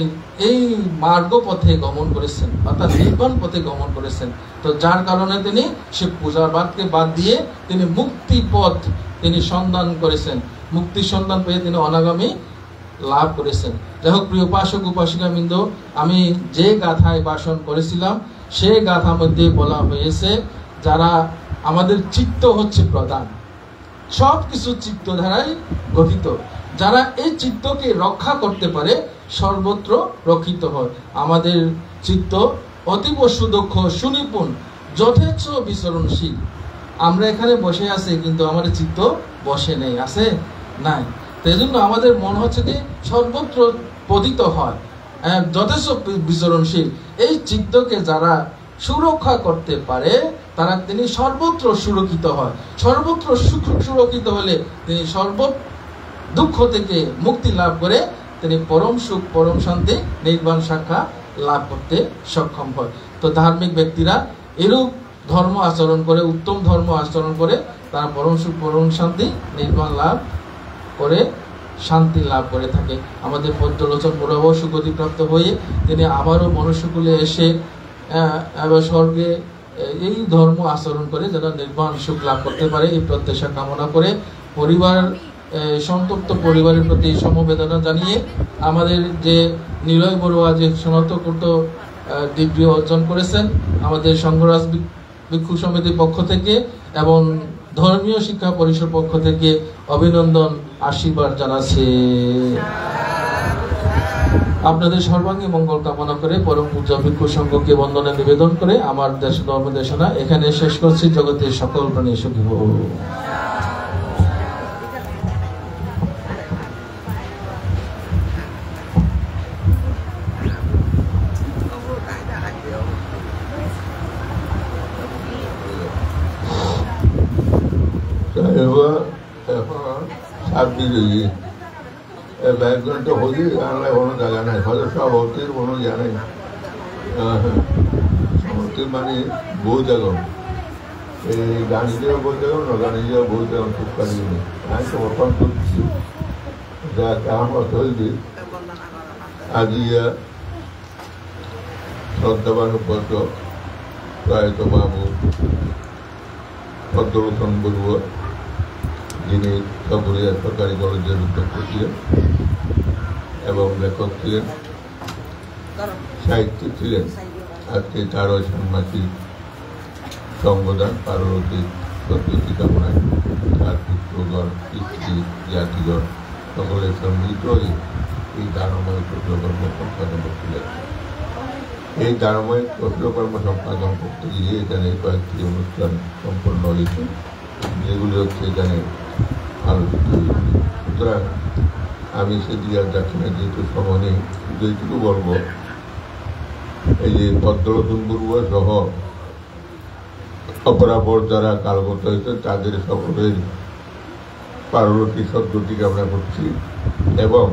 এই মার্গ পথে গমন করেছেন, অর্থাৎ নির্বাণ পথে গমন করেছেন। তো যার কারণে তিনি সে পূজাবাদকে বাদ দিয়ে তিনি মুক্তি পথ তিনি সন্ধান করেছেন, মুক্তির সন্ধান পেয়ে তিনি অনাগামী লাভ করেছেন। যাই হোক, প্রিয় উপাসক উপাসিকা বৃন্দ, আমি যে গাথায় ভাষণ করেছিলাম সেই গাথার মধ্যে বলা হয়েছে, যারা আমাদের চিত্ত হচ্ছে প্রধান, সব কিছু চিত্ত দ্বারাই গঠিত, যারা এই চিত্তকে রক্ষা করতে পারে সর্বত্র রক্ষিত হয়। আমাদের চিত্ত অতীব সুদক্ষ, সুনিপুণ, যথেচ্ছ বিচরণশীল। আমরা এখানে বসে আছি কিন্তু আমাদের চিত্ত বসে নেই, আছে নাই। সেই জন্য আমাদের মন হচ্ছে যে সর্বত্র পতিত হয়, যথেষ্ট বিচরণশীল। এই চিত্তকে যারা সুরক্ষা করতে পারে তারা তিনি সর্বত্র সুরক্ষিত হয়। সর্বত্র সুরক্ষিত হলে তিনি সর্ব দুঃখ থেকে মুক্তি লাভ করে তিনি পরম সুখ, পরম শান্তি, নির্বাণ সাক্ষা লাভ করতে সক্ষম হয়। তো ধার্মিক ব্যক্তিরা এরূপ ধর্ম আচরণ করে, উত্তম ধর্ম আচরণ করে তারা পরম সুখ, পরম শান্তি, নির্বাণ লাভ করে শান্তি লাভ করে থাকে। আমাদের পদ্মলোচন প্রভু সুগতিপ্রাপ্ত হয়ে তিনি আবারও মনুষ্যকুলে এসে স্বর্গে এই ধর্ম আচরণ করে যেন নির্বাণ সুখ লাভ করতে পারে, এই প্রত্যাশা কামনা করে পরিবার, সন্তপ্ত পরিবারের প্রতি সমবেদনা জানিয়ে আমাদের যে নিলয় বড়ুয়া যে স্নাতকোত্ত ডিগ্রি অর্জন করেছেন আমাদের সংঘরাজ ভিক্ষু সমিতির পক্ষ থেকে এবং ধর্মীয় শিক্ষা পরিষদ পক্ষ থেকে অভিনন্দন, আশীর্বাদ জানাচ্ছি। আপনাদের সর্বাঙ্গী মঙ্গল কামনা করে পরম পূজ্য ভিক্ষু সংঘকে বন্দনা নিবেদন করে আমার দেশ ধর্ম দেশনা এখানে শেষ করছি। জগতের সকল প্রাণী সুখী হোক। ব্যাকগ্রাউন্ডটা হলি বাংলায় কোনো জায়গা নাই, হয়তো সভাপতির কোনো জায়গা নেই। সভাপতির মানে বউ জাগন, এই গান্ধীজিও বউ জাগন না গান্ধীজিও বউ জাগন খুব পারি আমি সমর্পণ করছি। যা কামত হইবে আজিয়া শ্রদ্ধাবান উপাসক প্রয়াত বাবু পদ্মলোচন বড়ুয়া, যিনি সবরিয়া সরকারি কলেজের অধ্যক্ষ ছিলেন এবং লেখক ছিলেন, সাহিত্যিক ছিলেন। আজকে তারও ষান্মাসিক সংবিধান পারলৌকিক সত্যি কামনায় তার পুত্রগণ, স্ত্রী, জাতিগণ সকলের সম্মিলিত হয়ে এই দানময় কর্ম সম্পাদন করছিলেন। এই দানময় কর্ম সম্পাদন করতে গিয়ে এখানে কয়েকটি অনুষ্ঠান সম্পন্ন হয়েছে, যেগুলি হচ্ছে এখানে আলোচিত হয়েছে। সুতরাং আমি সেদিকে আর যাচ্ছি না, যেহেতু সময় নেই। শুধু এইটুকু বলবো, এই যে পদ্মলোচন বড়ুয়া সহ অপরাপর যারা কালগত হয়েছে তাদের সকলের পারলৌকিক সদ্গতি কামনা করছি। এবং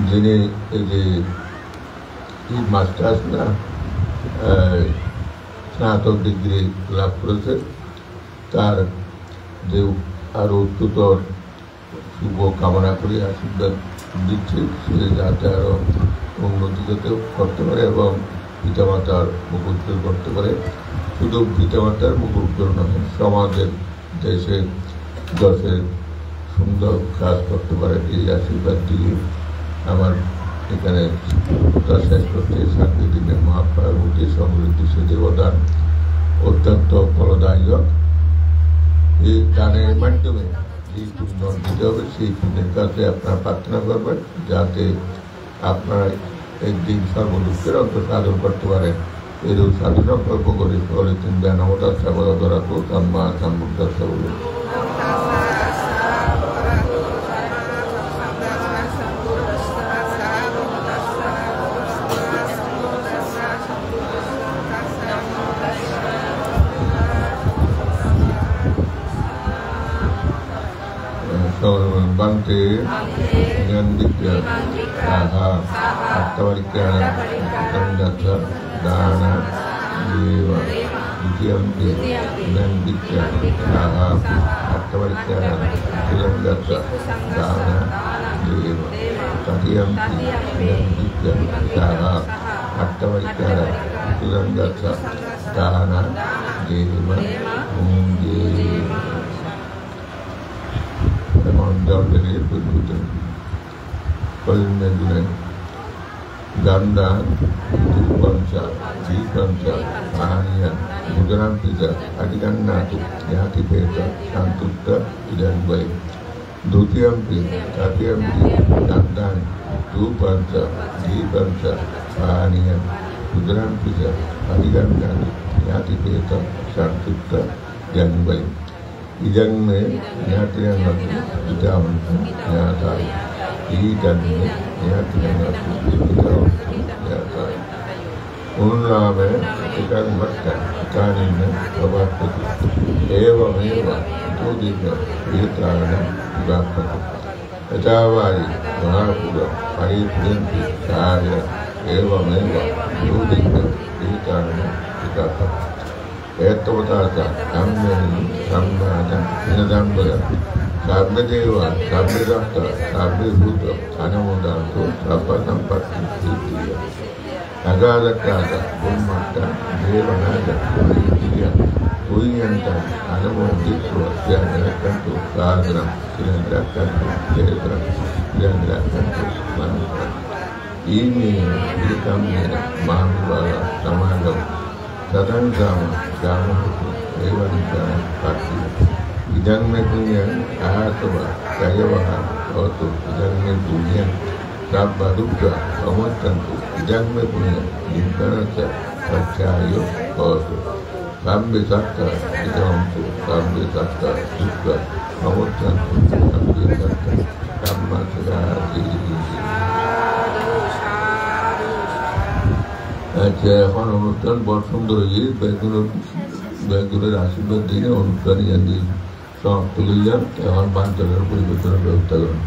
যিনি এই যে মাস্টার্স না স্নাতক ডিগ্রি লাভ করেছে, তার যে আরো উচ্চতর শুভ কামনা করে আশীর্বাদ দিচ্ছি, সে যাতে আরো উন্নতি করতে পারে এবং পিতামাতার মুখ উজ্জ্বল করতে পারে। শুধু পিতামাতার মুখ উজ্জ্বল নয়, সমাজের, দেশের, দেশের সুন্দর কাজ করতে পারে। এই আশীর্বাদ দিয়ে আমার এখানে শেষ করতে সাংস্কৃতিকের মহাপ্রভুতি সমৃদ্ধি সে দেবদান অত্যন্ত ফলদায়ক। এই গানের মাধ্যমে যে পুণ্য দিতে হবে, সেই পুণ্যের কাছে আপনারা প্রার্থনা করবেন যাতে আপনারা একদিন সর্বদুঃখের অন্ত সাধন করতে পারেন। এরূপ সাধু সংকল্প করে সকলে তিনি জ্ঞানমতা সেবা ধরা তাম্মা সাম্বুদ্দাসা বলুন। Bante Nandikya Saha Attavarikana Kandata Dana Deva Dutiyampi Nandikya Saha Attavarikana Kandata Dana Deva Tatiyampi Nandikya Saha Attavarikana Kandata Dana Deva Deva জলের প্রভূত কলিন্দ দিলেন গন্ধা দুপঞ্চা দ্বিপঞ্চা পাহানিয়ান মুদ্রাম পিতা আদিগান্নাথ জ্ঞাতি পেত শান্তুত্ত ইদানবৈ দ্বিতীয়ম্পি তৃতীয়ম্পি গন্ধান দুপঞ্চা দ্বিপঞ্চা পাহানিয়ান মুদ্রাম পিতা আদিগান্নাথ জ্ঞাতি পেত শান্তুত্ত ইদানবৈ Idang me nyatian aku tidak nyatai. Idang me nyatian aku tidak nyatai. Unla me ikan makan ikan ini kabar putih. Ewa mewa itu dia kita ada bapak. Ejawari mahapura hari perinti saya ewa mewa itu dia kita ada bapak. Etavata Amnani Samnada Nadambara Sabdadeva Sabdadata Sabdhuta Anamodato Sapasampati Sitiya Agadakata Bummata Devanada Sitiya Uyanta Anamoditwa Yandrakantu Sadram Silendраkantu Dedra Silendраkantu Mantra Ini Vikamina Mahamvala Samadam Sadhan Jama Evanikana Pati Idang me punya Ahatava Kayavaha Otu Idang me punya Sabba Dutta, Amotantu, Jangme Punya, Intanata, Pachayo, Koso, Sabbe Satta, Idamtu, Sabbe Satta, Dutta, Amotantu, Sabbe Satta, Sabba Satta, আচ্ছা এখন অনুষ্ঠান বড় সুন্দর হয়ে ব্যাগুনের আশীর্বাদ দিয়ে অনুষ্ঠান সমাপ্ত করলাম এখন বাঞ্চলের পরিবর্তনের ব্যবস্থা করেন